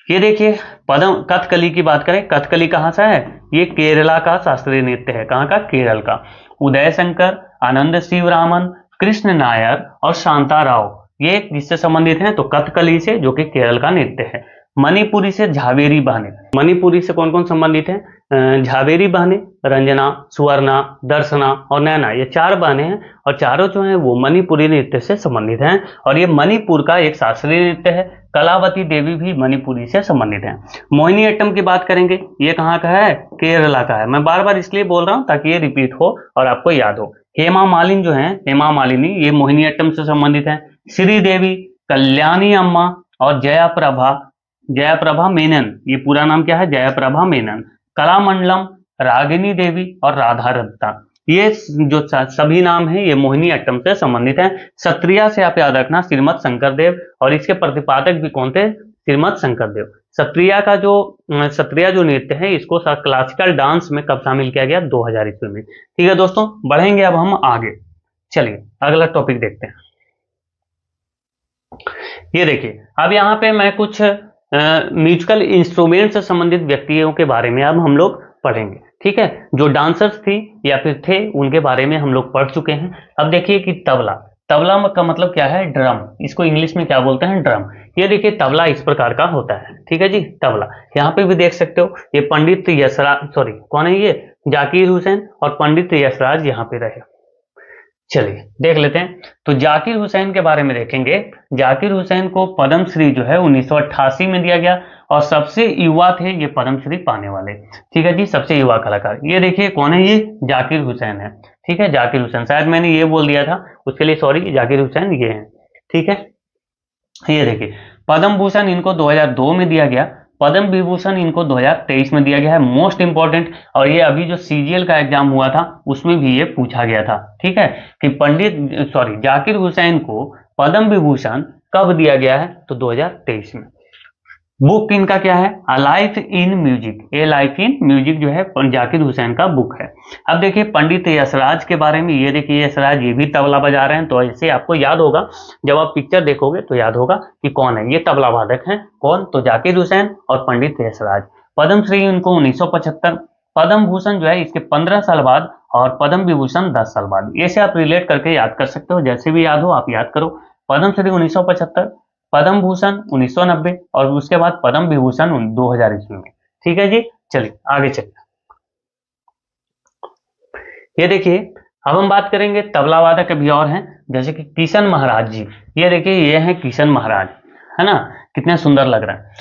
ये देखिए पदम कथकली की बात करें, कथकली कहाँ से है? ये केरला का शास्त्रीय नृत्य है। कहाँ का? केरल का। उदय शंकर, आनंद शिवरामन, कृष्ण नायर और शांता राव, ये किससे संबंधित हैं? तो कथकली से, जो कि केरल का नृत्य है। मणिपुरी से झावेरी बहने, मणिपुरी से कौन कौन संबंधित हैं? झावेरी बहने, रंजना, सुवर्णा, दर्शना और नैना, ये 4 बहने हैं और चारों जो हैं वो मणिपुरी नृत्य से संबंधित हैं और ये मणिपुर का एक शास्त्रीय नृत्य है। कलावती देवी भी मणिपुरी से संबंधित हैं। मोहिनीअट्टम की बात करेंगे, ये कहाँ का है? केरला का है। मैं बार बार इसलिए बोल रहा हूँ ताकि ये रिपीट हो और आपको याद हो। हेमा मालिनी जो है, हेमा मालिनी, ये मोहिनीअट्टम से संबंधित है। श्रीदेवी, कल्याणी अम्मा और जयाप्रभा, जयाप्रभा मेनन, ये पूरा नाम क्या है? जयाप्रभा मेनन। कलामंडलम, रागिनी देवी और राधा दत्ता, ये जो सभी नाम हैं ये मोहिनीअट्टम से संबंधित हैं। सत्रिया से आप याद रखना श्रीमद शंकरदेव, और इसके प्रतिपादक भी कौन थे? श्रीमद शंकरदेव। सत्रिया का जो सत्रिया जो नृत्य है इसको क्लासिकल डांस में कब शामिल किया गया? 2000 ईस्वी में। ठीक है दोस्तों, बढ़ेंगे अब हम आगे। चलिए अगला टॉपिक देखते हैं। ये देखिए अब यहाँ पे मैं कुछ म्यूजिकल इंस्ट्रूमेंट से संबंधित व्यक्तियों के बारे में अब हम लोग पढ़ेंगे। ठीक है, जो डांसर्स थी या फिर थे उनके बारे में हम लोग पढ़ चुके हैं। अब देखिए कि तबला, तबला का मतलब क्या है? ड्रम, इसको इंग्लिश में क्या बोलते हैं? ड्रम। ये देखिए तबला इस प्रकार का होता है। ठीक है जी, तबला यहाँ पे भी देख सकते हो। ये पंडित यशराज, सॉरी कौन है ये? जाकिर हुसैन और पंडित यशराज यहाँ पे रहे। चलिए देख लेते हैं। तो जाकिर हुसैन के बारे में देखेंगे। जाकिर हुसैन को पद्मश्री जो है 1988 में दिया गया और सबसे युवा थे ये पद्मश्री पाने वाले। ठीक है जी, सबसे युवा कलाकार। ये देखिए कौन है? ये जाकिर हुसैन है। ठीक है, जाकिर हुसैन, शायद मैंने ये बोल दिया था उसके लिए सॉरी, जाकिर हुसैन ये है। ठीक है, ये देखिए पद्म भूषण इनको 2002 में दिया गया, पद्म विभूषण इनको 2023 में दिया गया है। मोस्ट इंपॉर्टेंट, और ये अभी जो सीजीएल का एग्जाम हुआ था उसमें भी ये पूछा गया था। ठीक है, कि जाकिर हुसैन को पद्म विभूषण कब दिया गया है? तो 2023 में। बुक इनका क्या है? A life in music, A life in music जो है जाकिर हुसैन का बुक है। अब देखिए पंडित यशराज के बारे में। ये देखिए यशराज, ये भी तबला बजा रहे हैं, तो ऐसे आपको याद होगा, जब आप पिक्चर देखोगे तो याद होगा कि कौन है ये तबला वादक हैं। कौन? तो जाकिर हुसैन और पंडित यशराज। पद्मश्री इनको 1975, पद्म भूषण जो है इसके 15 साल बाद और पद्म विभूषण 10 साल बाद। ऐसे आप रिलेट करके याद कर सकते हो, जैसे भी याद हो आप याद करो। पद्मश्री 1975, पद्म भूषण 1990 और उसके बाद पद्म विभूषण 2000 ईस्वी में। ठीक है जी, चलिए आगे चलिए। ये देखिए अब हम बात करेंगे तबला वादक अभी और हैं, जैसे कि किशन महाराज जी। ये देखिए ये हैं किशन महाराज, है ना, कितने सुंदर लग रहा है।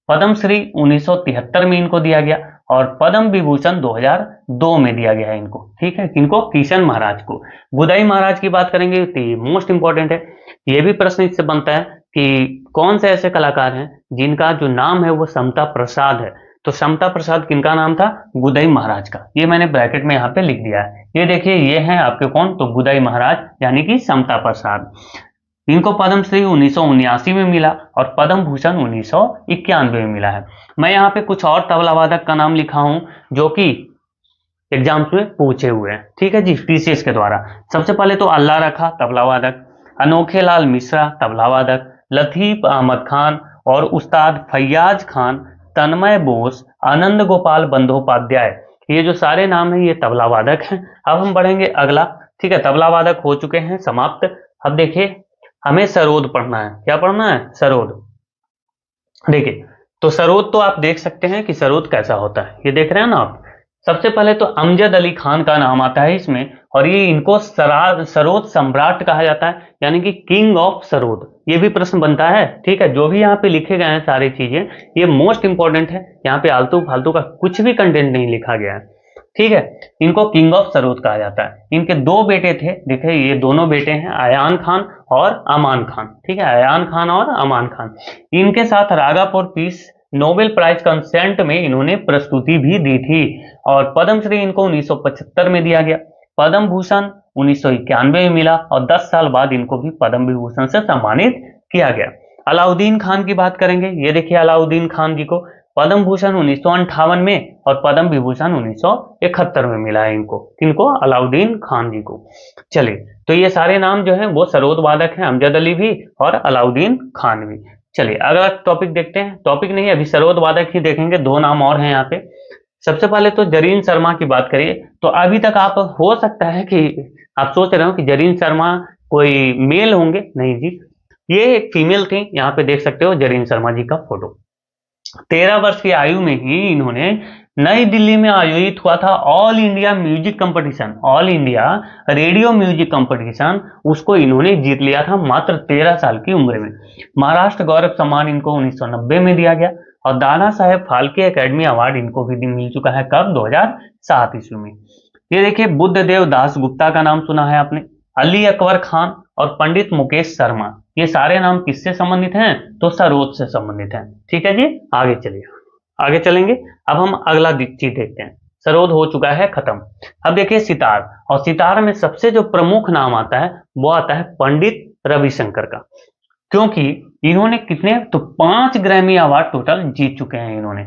पद्मश्री 1973 में इनको दिया गया और पद्म विभूषण 2002 में दिया गया है इनको। ठीक है, इनको किशन महाराज को। बुदाई महाराज की बात करेंगे तो ये मोस्ट इंपॉर्टेंट है, ये भी प्रश्न इससे बनता है कि कौन से ऐसे कलाकार हैं जिनका जो नाम है वो समता प्रसाद है। तो समता प्रसाद किनका नाम था? बुदाई महाराज का। ये मैंने ब्रैकेट में यहाँ पे लिख दिया है। ये देखिए, ये हैं आपके कौन? तो बुदाई महाराज यानी कि समता प्रसाद। इनको पद्मश्री 1979 में मिला और पद्म भूषण 1991 में मिला है। मैं यहाँ पे कुछ और तबला वादक का नाम लिखा हूं जो कि एग्जाम्स में पूछे हुए हैं। ठीक है जी, टीसीएस के द्वारा। सबसे पहले तो अल्लाह रखा तबला वादक, अनोखे लाल मिश्रा तबला वादक, लतीफ अहमद खान और उस्ताद फैयाज खान, तन्मय बोस, आनंद गोपाल बंदोपाध्याय, ये जो सारे नाम हैं ये तबला वादक हैं। अब हम बढ़ेंगे अगला। ठीक है, तबला वादक हो चुके हैं समाप्त। अब देखिए, हमें सरोद पढ़ना है। क्या पढ़ना है? सरोद। देखिए, तो सरोद तो आप देख सकते हैं कि सरोद कैसा होता है, ये देख रहे हैं ना आप। सबसे पहले तो अमजद अली खान का नाम आता है इसमें, और ये इनको सरोद सम्राट कहा जाता है, यानी कि किंग ऑफ सरोद। ये भी प्रश्न बनता है। ठीक है, जो भी यहाँ पे लिखे गए हैं सारी चीजें ये मोस्ट इंपॉर्टेंट है, यहाँ पे आलतू फालतू का कुछ भी कंटेंट नहीं लिखा गया है। ठीक है, इनको किंग ऑफ सरोद कहा जाता है। इनके दो बेटे थे, देखिए ये दोनों बेटे हैं, अयान खान और अमान खान। ठीक है, अयान खान और अमान खान। इनके साथ Raga for peace Nobel prize concert में इन्होंने प्रस्तुति भी दी थी, और पद्मश्री इनको 1975 में दिया गया। पद्म भूषण 1991 में मिला और 10 साल बाद इनको भी पद्म विभूषण से सम्मानित किया गया। अलाउद्दीन खान की बात करेंगे। ये देखिए, अलाउद्दीन खान जी को पद्म भूषण 1958 में और पद्म विभूषण 1971 में मिला है इनको। किनको? अलाउद्दीन खान जी को। चलिए, तो ये सारे नाम जो हैं वो सरोद वादक हैं, अमजद अली भी और अलाउद्दीन खान भी। चलिए अगला टॉपिक देखते हैं। टॉपिक नहीं, अभी सरोद वादक ही देखेंगे। दो नाम और हैं यहाँ पे। सबसे पहले तो जरीन शर्मा की बात करिए, तो अभी तक आप हो सकता है कि आप सोच रहे हो कि जरीन शर्मा कोई मेल होंगे। नहीं जी, ये एक फीमेल थी। यहाँ पे देख सकते हो जरीन शर्मा जी का फोटो। 13 वर्ष की आयु में ही इन्होंने नई दिल्ली में आयोजित हुआ था all India music competition, all India radio music competition, उसको इन्होंने जीत लिया था मात्र 13 साल की उम्र में। महाराष्ट्र गौरव सम्मान इनको 1990 में दिया गया, और दादा साहेब फाल्के एकेडमी अवार्ड इनको भी मिल चुका है। कब? 2007 ईस्वी में। ये देखिए, बुद्धदेव दास गुप्ता का नाम सुना है आपने, अली अकबर खान और पंडित मुकेश शर्मा, ये सारे नाम किससे संबंधित हैं? तो सरोद से संबंधित हैं। ठीक है जी, आगे चलिए, आगे चलेंगे। अब हम अगला चीज देखते हैं। सरोद हो चुका है खत्म। अब देखिए सितार, और सितार में सबसे जो प्रमुख नाम आता है वो आता है पंडित रविशंकर का, क्योंकि इन्होंने कितने? तो 5 ग्रैमी अवार्ड टोटल जीत चुके हैं इन्होंने।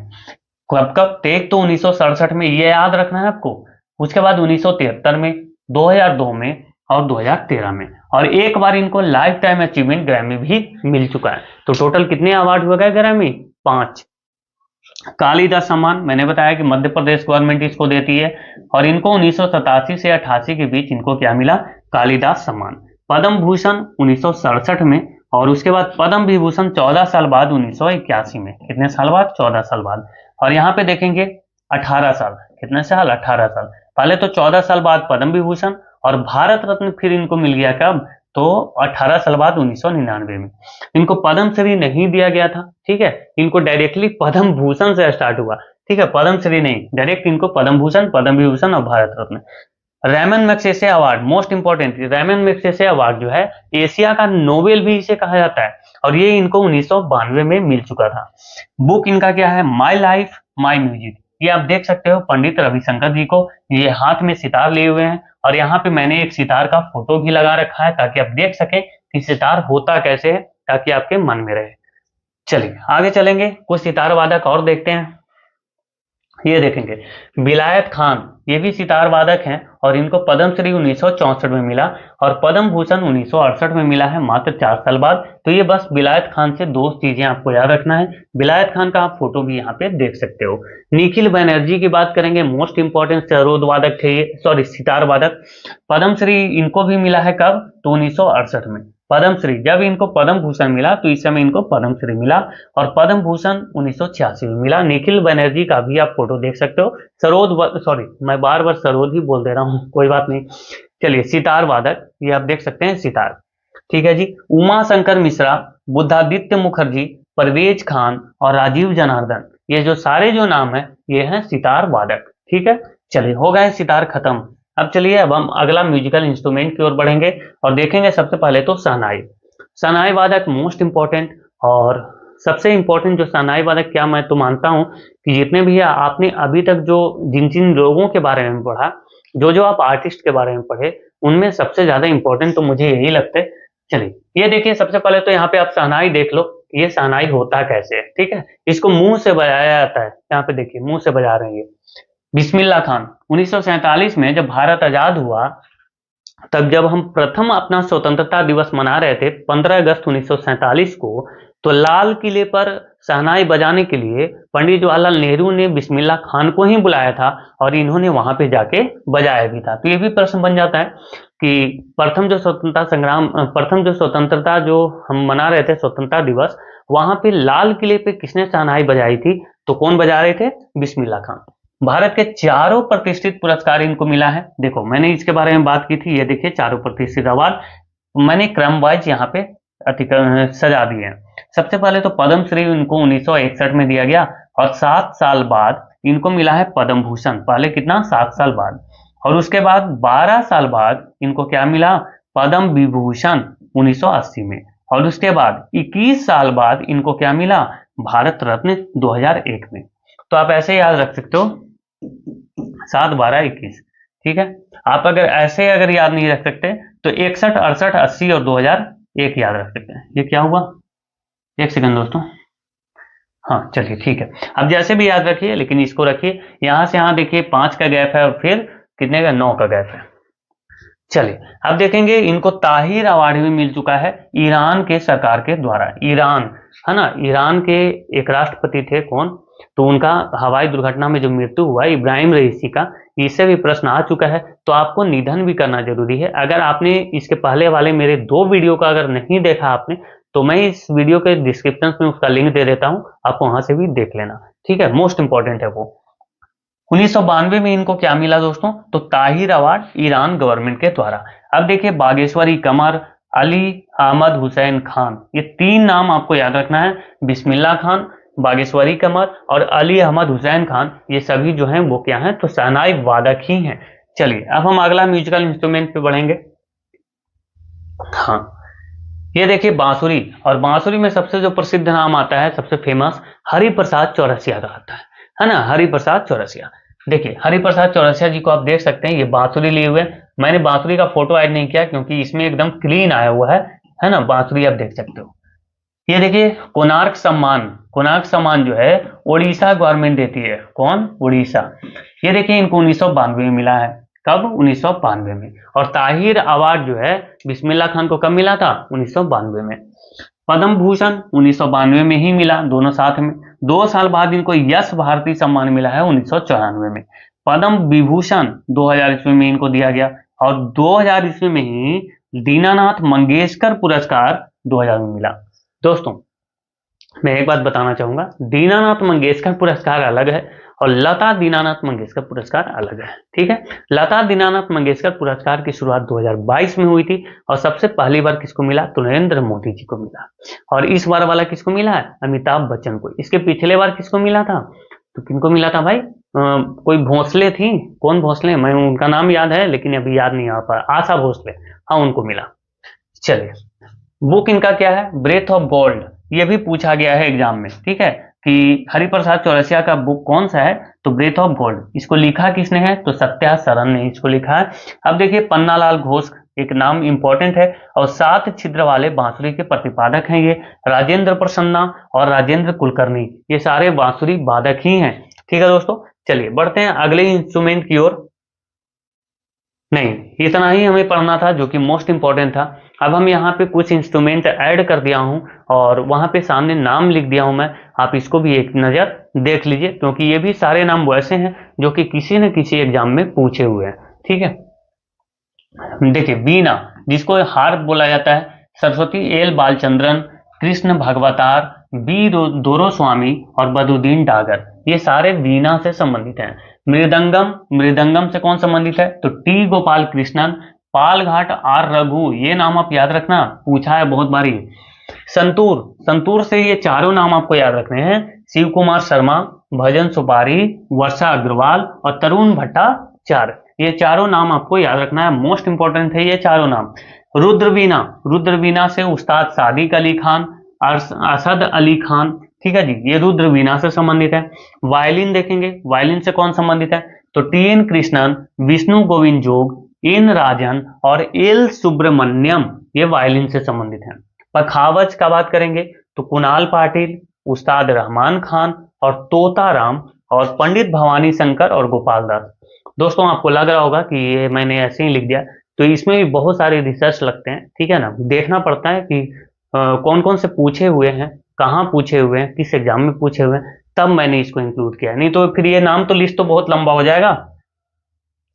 कब कब? एक तो 1967 में, ये याद रखना है आपको। उसके बाद 1973 में, 2002 में और 2013 में, और एक बार इनको लाइफ टाइम अचीवमेंट ग्रैमी भी मिल चुका है। तो टोटल कितने अवार्ड हो गए ग्रैमी? 5। कालिदास सम्मान मैंने बताया कि मध्य प्रदेश गवर्नमेंट इसको देती है, और इनको 1987 से 88 के बीच इनको क्या मिला? कालिदास सम्मान। पद्म भूषण 1967 में, और उसके बाद पद्म विभूषण 14 साल बाद 1981 में। कितने साल बाद? 14 साल बाद। और यहाँ पे देखेंगे 18 साल। कितने साल? 18 साल। पहले तो 14 साल बाद पद्म विभूषण, और भारत रत्न फिर इनको मिल गया कब? तो 18 साल बाद 1999 में। इनको पद्मश्री नहीं दिया गया था। ठीक है, इनको डायरेक्टली पद्म भूषण से स्टार्ट हुआ। ठीक है, पद्मश्री नहीं, डायरेक्ट इनको पद्म भूषण, पद्म विभूषण और Bharat Ratna. Ramon Magsaysay award, most important, Ramon Magsaysay award जो है एशिया का नोबेल भी इसे कहा जाता है, और ये इनको 1992 में मिल चुका था। बुक इनका क्या है? My life my music. ये आप देख सकते हो पंडित रविशंकर जी को, ये हाथ में सितार लिए हुए हैं, और यहाँ पे मैंने एक सितार का फोटो भी लगा रखा है ताकि आप देख सकें कि सितार होता कैसे है, ताकि आपके मन में रहे। चलिए आगे चलेंगे, कुछ सितार वादक और देखते हैं। ये देखेंगे विलायत खान, ये भी सितार वादक हैं, और इनको पद्मश्री 1964 में मिला और पद्म भूषण 1968 में मिला है, मात्र 4 साल बाद। तो ये बस विलायत खान से 2 चीजें आपको याद रखना है। विलायत खान का आप फोटो भी यहाँ पे देख सकते हो। निखिल बनर्जी की बात करेंगे, मोस्ट इंपॉर्टेंट सरोद वादक थे ये, सॉरी सितार वादक। पद्मश्री इनको भी मिला है कब? तो 1968 में। पद्मश्री, जब इनको पद्म भूषण मिला तो इस समय इनको पद्मश्री मिला, और पद्म भूषण 1986 में मिला। निखिल बनर्जी का भी आप फोटो देख सकते हो। सरोद, सॉरी मैं बार बार सरोद ही बोल दे रहा हूँ, कोई बात नहीं। चलिए सितार वादक, ये आप देख सकते हैं सितार। ठीक है जी। उमा शंकर मिश्रा, बुद्धादित्य मुखर्जी, परवेज खान और राजीव जनार्दन, ये जो सारे जो नाम है ये हैं सितार वादक। ठीक है, चलिए हो गए सितार खत्म। अब चलिए अब हम अगला म्यूजिकल इंस्ट्रूमेंट की ओर बढ़ेंगे और देखेंगे सबसे पहले तो शहनाई। शहनाई वादक मोस्ट इंपॉर्टेंट, और सबसे इंपॉर्टेंट जो शहनाई वादक, क्या मैं तो मानता हूं कि जितने भी आपने अभी तक जो जिन जिन लोगों के बारे में पढ़ा, जो जो आप आर्टिस्ट के बारे में पढ़े, उनमें सबसे ज्यादा इंपॉर्टेंट तो मुझे यही लगता है। चलिए ये देखिए, सबसे पहले तो यहाँ पे आप शहनाई देख लो, ये शहनाई होता कैसे है। ठीक है, इसको मुंह से बजाया जाता है। यहाँ पे देखिए मुंह से बजा रहे हैं ये। बिस्मिल्लाह खान 1947 में जब भारत आजाद हुआ, तब जब हम प्रथम अपना स्वतंत्रता दिवस मना रहे थे 15 अगस्त 1947 को, तो लाल किले पर शहनाई बजाने के लिए पंडित जवाहरलाल नेहरू ने बिस्मिल्लाह खान को ही बुलाया था और इन्होंने वहां पे जाके बजाया भी था। तो ये भी प्रश्न बन जाता है कि प्रथम जो स्वतंत्रता जो हम मना रहे थे स्वतंत्रता दिवस, वहां पे लाल किले पे किसने शहनाई बजाई थी? तो कौन बजा रहे थे? बिस्मिल्लाह खान। भारत के चारों प्रतिष्ठित पुरस्कार इनको मिला है। देखो मैंने इसके बारे में बात की थी, ये देखिए चारों प्रतिष्ठित अवार्ड मैंने क्रम वाइज यहाँ पे सजा दिए हैं। सबसे पहले तो पद्म श्री इनको 1961 में दिया गया और 7 साल बाद इनको मिला है पद्म भूषण। पहले कितना? 7 साल बाद। और उसके बाद 12 साल बाद इनको क्या मिला? पद्म विभूषण 1980 में। और उसके बाद 21 साल बाद इनको क्या मिला? भारत रत्न 2001 में। तो आप ऐसे याद रख सकते हो 7, 12, 21। ठीक है, आप अगर ऐसे अगर याद नहीं रख सकते तो 61, 68, 80 और 2001 याद रख सकते हैं। ये क्या हुआ? एक सेकंड दोस्तों, हाँ चलिए ठीक है। अब जैसे भी याद रखिए, लेकिन इसको रखिए। यहां से यहां देखिए 5 का गैप है और फिर कितने का? 9 का गैप है। चलिए अब देखेंगे, इनको ताहिर अवार्ड भी मिल चुका है ईरान के सरकार के द्वारा। ईरान है ना, ईरान के एक राष्ट्रपति थे कौन? तो उनका हवाई दुर्घटना में जो मृत्यु हुआ इब्राहिम रईसी का, इससे भी प्रश्न आ चुका है। तो आपको निधन भी करना जरूरी है। अगर आपने इसके पहले वाले मेरे 2 वीडियो का अगर नहीं देखा आपने, तो मैं इस वीडियो के डिस्क्रिप्शन में उसका लिंक दे देता हूं, आप वहां से भी देख लेना। ठीक है, मोस्ट इंपॉर्टेंट है वो। 1992 में इनको क्या मिला दोस्तों? तो ताहिर अवार्ड ईरान गवर्नमेंट के द्वारा। अब देखिए बागेश्वरी कमर, अली अहमद हुसैन खान, ये 3 नाम आपको याद रखना है। बिस्मिल्लाह खान, बागेश्वरी कमर और अली अहमद हुसैन खान, ये सभी जो हैं वो क्या हैं? तो शहनाई वादक ही हैं। चलिए अब हम अगला म्यूजिकल इंस्ट्रूमेंट पे बढ़ेंगे। हाँ ये देखिए बांसुरी, और बांसुरी में सबसे जो प्रसिद्ध नाम आता है, सबसे फेमस, हरिप्रसाद चौरसिया का आता है ना, हरिप्रसाद चौरसिया। देखिए हरिप्रसाद चौरसिया जी को आप देख सकते हैं, ये बांसुरी लिए हुए। मैंने बांसुरी का फोटो ऐड नहीं किया क्योंकि इसमें एकदम क्लीन आया हुआ है ना, बांसुरी आप देख सकते हो। ये देखिए कोणार्क सम्मान, कोणार्क सम्मान जो है उड़ीसा गवर्नमेंट देती है। कौन? उड़ीसा। ये देखिए इनको 1992 में मिला है। कब? 1992 में। और ताहिर अवार्ड जो है बिस्मिल्लाह खान को कब मिला था? 1992 में। पद्म भूषण 1992 में ही मिला, दोनों साथ में। 2 साल बाद इनको यश भारती सम्मान मिला है 1994 में। पद्म विभूषण 2000 ईस्वी में इनको दिया गया और 2000 ईस्वी में ही दीनानाथ मंगेशकर पुरस्कार 2000 में मिला। दोस्तों मैं एक बात बताना चाहूंगा, दीनानाथ मंगेशकर पुरस्कार अलग है और लता दीनानाथ मंगेशकर पुरस्कार अलग है। ठीक है, लता दीनानाथ मंगेशकर पुरस्कार की शुरुआत 2022 में हुई थी और सबसे पहली बार किसको मिला? तो नरेंद्र मोदी जी को मिला। और इस बार वाला किसको मिला है? अमिताभ बच्चन को। इसके पिछले बार किसको मिला था? तो किनको मिला था भाई? कोई भोसले थी। कौन भोसले? मैं उनका नाम याद है लेकिन अभी याद नहीं आ पा रहा। आशा भोसले, हाँ उनको मिला। चलिए बुक इनका क्या है? Breath of gold. ये भी पूछा गया है एग्जाम में। ठीक है, कि हरिप्रसाद चौरसिया का बुक कौन सा है? तो ब्रेथ ऑफ गोल्ड। इसको लिखा किसने है? तो सत्या सरन ने इसको लिखा है। अब देखिए पन्नालाल घोष, एक नाम इंपॉर्टेंट है, और 7 छिद्र वाले बांसुरी के प्रतिपादक हैं ये। राजेंद्र प्रसन्ना और राजेंद्र कुलकर्णी, ये सारे बांसुरी वादक ही हैं। ठीक है दोस्तों, चलिए बढ़ते हैं अगले इंस्ट्रूमेंट की ओर। नहीं, इतना ही हमें पढ़ना था जो कि मोस्ट इंपॉर्टेंट था। अब हम यहाँ पे कुछ इंस्ट्रूमेंट ऐड कर दिया हूं और वहां पे सामने नाम लिख दिया हूं मैं, आप इसको भी एक नजर देख लीजिए क्योंकि ये भी सारे नाम वैसे हैं जो कि किसी न किसी एग्जाम में पूछे हुए हैं। ठीक है, देखिए बीना, जिसको हार्प बोला जाता है, सरस्वती एल बालचंद्रन, कृष्ण भगवतार, बी दोरोस्वामी और बदरुद्दीन डागर, ये सारे वीणा से संबंधित हैं। मृदंगम, मृदंगम से कौन संबंधित है? तो टी गोपाल कृष्णन, पालघाट आर रघु, ये नाम आप याद रखना, पूछा है बहुत बारी। संतूर, संतूर से ये चारों नाम आपको याद रखने हैं। शिव कुमार शर्मा, भजन सुपारी, वर्षा अग्रवाल और तरुण भट्टाचार्य। ये चारों नाम आपको याद रखना है, मोस्ट इंपॉर्टेंट है ये चारों नाम। रुद्रवीणा, रुद्रवीणा से उस्ताद सादिक अली खान, असद अली खान, ठीक है जी, ये रुद्रवीणा से संबंधित है। वायलिन देखेंगे, वायलिन से कौन संबंधित है, तो टी.एन. कृष्णन, विष्णु गोविंद जोग, एन राजन और एल सुब्रमण्यम, ये वायलिन से संबंधित है। पखावज का बात करेंगे तो कुणाल पाटिल, उस्ताद रहमान खान और तोताराम और पंडित भवानी शंकर और गोपाल दास। दोस्तों आपको लग रहा होगा कि ये मैंने ऐसे ही लिख दिया, तो इसमें भी बहुत सारे रिसर्च लगते हैं, ठीक है ना, देखना पड़ता है कि कौन कौन से पूछे हुए हैं, कहाँ पूछे हुए हैं, किस एग्जाम में पूछे हुए हैं, तब मैंने इसको इंक्लूड किया। नहीं तो फिर ये नाम तो लिस्ट तो बहुत लंबा हो जाएगा,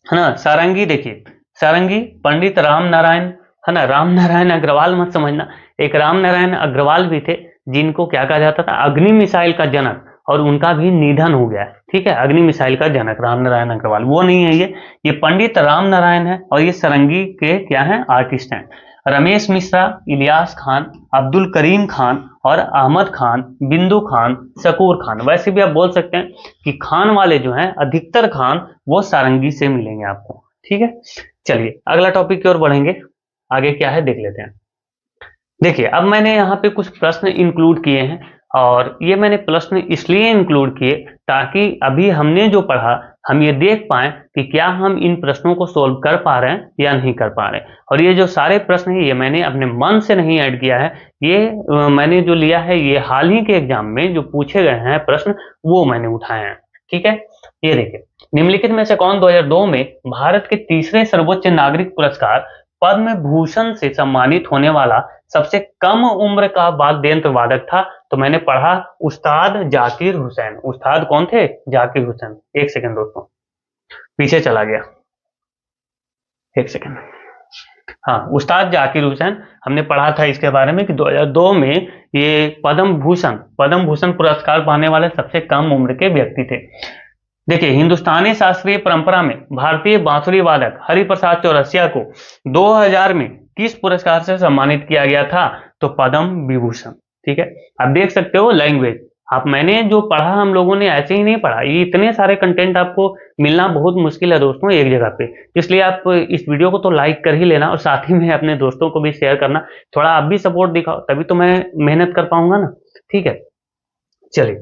है ना। सारंगी देखिए, सारंगी पंडित राम नारायण, है ना, राम नारायण अग्रवाल मत समझना, एक राम नारायण अग्रवाल भी थे जिनको क्या कहा जाता था, अग्नि मिसाइल का जनक, और उनका भी निधन हो गया है, ठीक है। अग्नि मिसाइल का जनक राम नारायण अग्रवाल वो नहीं है, ये पंडित राम नारायण है, और ये सारंगी के क्या है, आर्टिस्ट हैं। रमेश मिश्रा, इलियास खान, अब्दुल करीम खान और अहमद खान, बिंदु खान, शकूर खान। वैसे भी आप बोल सकते हैं कि खान वाले जो हैं, अधिकतर खान वो सारंगी से मिलेंगे आपको, ठीक है। चलिए अगला टॉपिक की ओर बढ़ेंगे, आगे क्या है देख लेते हैं। देखिए अब मैंने यहाँ पे कुछ प्रश्न इंक्लूड किए हैं, और ये मैंने प्रश्न इसलिए इंक्लूड किए ताकि अभी हमने जो पढ़ा हम ये देख पाए कि क्या हम इन प्रश्नों को सोल्व कर पा रहे हैं या नहीं कर पा रहे। और ये जो सारे प्रश्न हैं ये मैंने अपने मन से नहीं ऐड किया है, ये मैंने जो लिया है ये हाल ही के एग्जाम में जो पूछे गए हैं प्रश्न वो मैंने उठाए हैं, ठीक है। ये देखिए, निम्नलिखित में से कौन 2002 में भारत के तीसरे सर्वोच्च नागरिक पुरस्कार पद्म भूषण से सम्मानित होने वाला सबसे कम उम्र का वाद्य यंत्र वादक था। तो मैंने पढ़ा उस्ताद जाकिर हुसैन। उस्ताद कौन थे, जाकिर हुसैन। एक सेकंड दोस्तों, पीछे चला गया, एक सेकंड। हाँ, उस्ताद जाकिर हुसैन हमने पढ़ा था इसके बारे में कि 2002 में ये पद्म भूषण पुरस्कार पाने वाले सबसे कम उम्र के व्यक्ति थे। देखिए, हिंदुस्तानी शास्त्रीय परंपरा में भारतीय बांसुरी वादक हरिप्रसाद चौरसिया को 2000 में किस पुरस्कार से सम्मानित किया गया था, तो पद्म विभूषण, ठीक है। आप देख सकते हो लैंग्वेज, आप मैंने जो पढ़ा हम लोगों ने ऐसे ही नहीं पढ़ा, ये इतने सारे कंटेंट आपको मिलना बहुत मुश्किल है दोस्तों एक जगह पे, इसलिए आप इस वीडियो को तो लाइक कर ही लेना और साथ ही में अपने दोस्तों को भी शेयर करना, थोड़ा आप भी सपोर्ट दिखाओ तभी तो मैं मेहनत कर पाऊंगा ना, ठीक है। चलिए,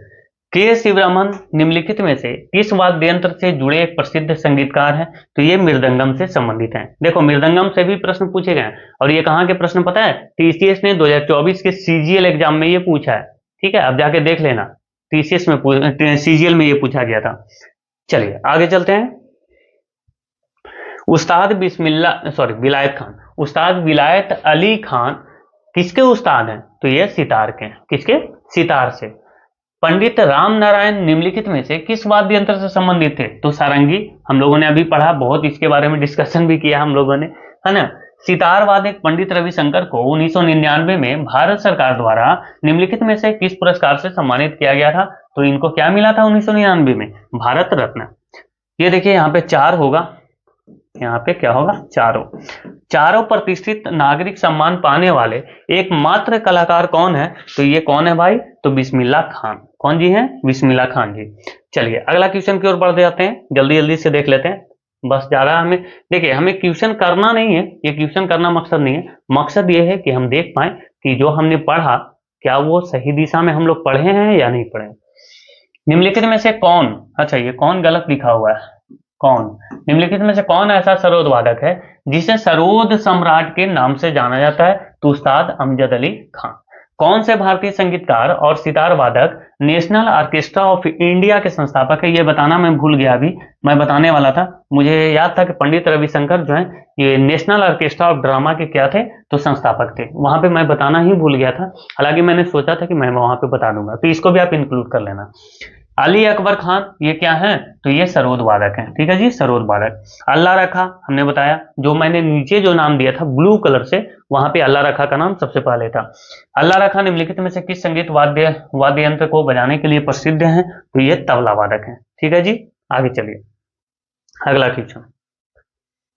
के शिवरामन निम्नलिखित में से किस वाद्य यंत्र से जुड़े एक प्रसिद्ध संगीतकार हैं, तो ये मृदंगम से संबंधित हैं। देखो मृदंगम से भी प्रश्न पूछे गए हैं, और ये कहाँ के प्रश्न पता है, टीसीएस ने 2024 के सीजीएल एग्जाम में ये पूछा है, ठीक है। अब जाके देख लेना, टीसीएस में सीजीएल में ये पूछा गया था। चलिए आगे चलते हैं। उस्ताद विलायत खान, उस्ताद विलायत अली खान किसके उस्ताद हैं, तो ये सितार के हैं। किसके, सितार से। पंडित राम नारायण निम्नलिखित में से किस वाद्य यंत्र से संबंधित थे, तो सारंगी। हम लोगों ने अभी पढ़ा, बहुत इसके बारे में डिस्कशन भी किया हम लोगों ने, है ना। सितार वादक पंडित रविशंकर को 1999 में भारत सरकार द्वारा निम्नलिखित में से किस पुरस्कार से सम्मानित किया गया था, तो इनको क्या मिला था 1999 में, भारत रत्न। ये देखिए यहाँ पे 4 होगा, यहाँ पे क्या होगा, चारों प्रतिष्ठित नागरिक सम्मान पाने वाले एकमात्र कलाकार कौन है, तो ये कौन है भाई, तो बिस्मिल्लाह खान। कौन जी हैं, बिस्मिल्लाह खान जी। चलिए अगला क्वेश्चन की ओर बढ़ जाते हैं, जल्दी जल्दी से देख लेते हैं, बस जा रहा है हमें। देखिए हमें क्वेश्चन करना नहीं है, ये क्वेश्चन करना मकसद नहीं है, मकसद ये है कि हम देख पाए कि जो हमने पढ़ा क्या वो सही दिशा में हम लोग पढ़े हैं या नहीं पढ़े। निम्नलिखित में से कौन, अच्छा ये कौन गलत लिखा हुआ है, कौन, निम्नलिखित में से कौन ऐसा सरोद वादक है जिसे सरोद सम्राट के नाम से जाना जाता है, तो उस्ताद अमजद अली खान। कौन से भारतीय संगीतकार और सितार वादक नेशनल ऑर्केस्ट्रा ऑफ इंडिया के संस्थापक है, ये बताना मैं भूल गया, अभी मैं बताने वाला था, मुझे याद था कि पंडित रविशंकर जो है ये नेशनल ऑर्केस्ट्रा ऑफ ड्रामा के क्या थे, तो संस्थापक थे, वहां पे मैं बताना ही भूल गया था, हालांकि मैंने सोचा था कि मैं वहां पे बता दूंगा, तो इसको भी आप इंक्लूड कर लेना। अली अकबर खान ये क्या है, तो ये सरोद वादक हैं, ठीक है जी, सरोद वादक। अल्लाह रखा हमने बताया, जो मैंने नीचे जो नाम दिया था ब्लू कलर से, वहां पे अल्लाह रखा का नाम सबसे पहले था। अल्लाह रखा निम्नलिखित में से किस संगीत वाद्य यंत्र को बजाने के लिए प्रसिद्ध हैं, तो ये तबला वादक हैं, ठीक है जी। आगे चलिए अगला क्वेश्चन,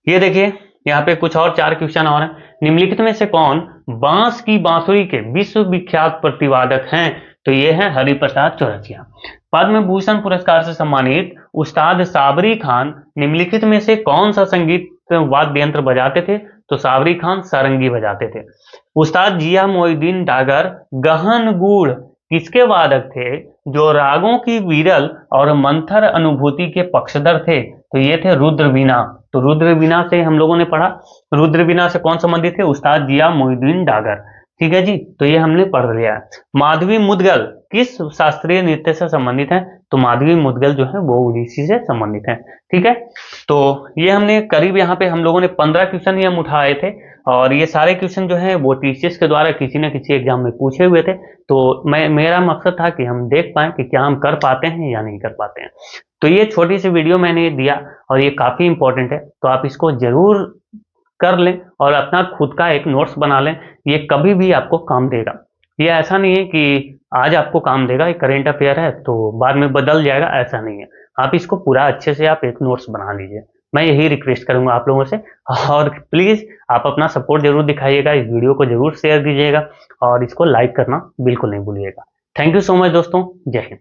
ये देखिए यहाँ पे कुछ और 4 क्वेश्चन और हैं। निम्नलिखित में से कौन बांस की बांसुरी के विश्व विख्यात प्रतिवादक हैं, तो ये है हरिप्रसाद चौरसिया। पद्म भूषण पुरस्कार से सम्मानित उस्ताद साबरी खान निम्नलिखित में से कौन सा संगीत वाद्य यंत्र बजाते थे? तो साबरी खान सारंगी बजाते थे। उस्ताद जिया मोइनुद्दीन डागर गहन गूढ़ किसके वादक थे जो रागों की विरल और मंथर अनुभूति के पक्षधर थे? तो ये थे रुद्रवीणा। तो रुद्रवीणा से हम लोगों ने पढ़ा, रुद्रवीणा से कौन संबंधित थे? उस्ताद जिया मोइनुद्दीन डागर। ठीक है जी, तो ये हमने पढ़ लिया है। माधवी मुद्गल किस शास्त्रीय नृत्य से संबंधित है? तो माधवी मुद्गल जो है वो उड़ीसी से संबंधित है। ठीक है, तो ये हमने करीब यहाँ पे हम लोगों ने 15 क्वेश्चन ही हम उठाए थे, और ये सारे क्वेश्चन जो है वो टीसीएस के द्वारा किसी न किसी एग्जाम में पूछे हुए थे। तो मेरा मकसद था कि हम देख पाए कि क्या हम कर पाते हैं या नहीं कर पाते हैं। तो ये छोटी सी वीडियो मैंने दिया और ये काफी इंपॉर्टेंट है, तो आप इसको जरूर कर लें और अपना खुद का एक नोट्स बना लें। ये कभी भी आपको काम देगा। ये ऐसा नहीं है कि आज आपको काम देगा, ये करेंट अफेयर है तो बाद में बदल जाएगा, ऐसा नहीं है। आप इसको पूरा अच्छे से आप एक नोट्स बना लीजिए, मैं यही रिक्वेस्ट करूंगा आप लोगों से। और प्लीज आप अपना सपोर्ट जरूर दिखाइएगा, इस वीडियो को जरूर शेयर कीजिएगा और इसको लाइक करना बिल्कुल नहीं भूलिएगा। थैंक यू सो मच दोस्तों, जय हिंद।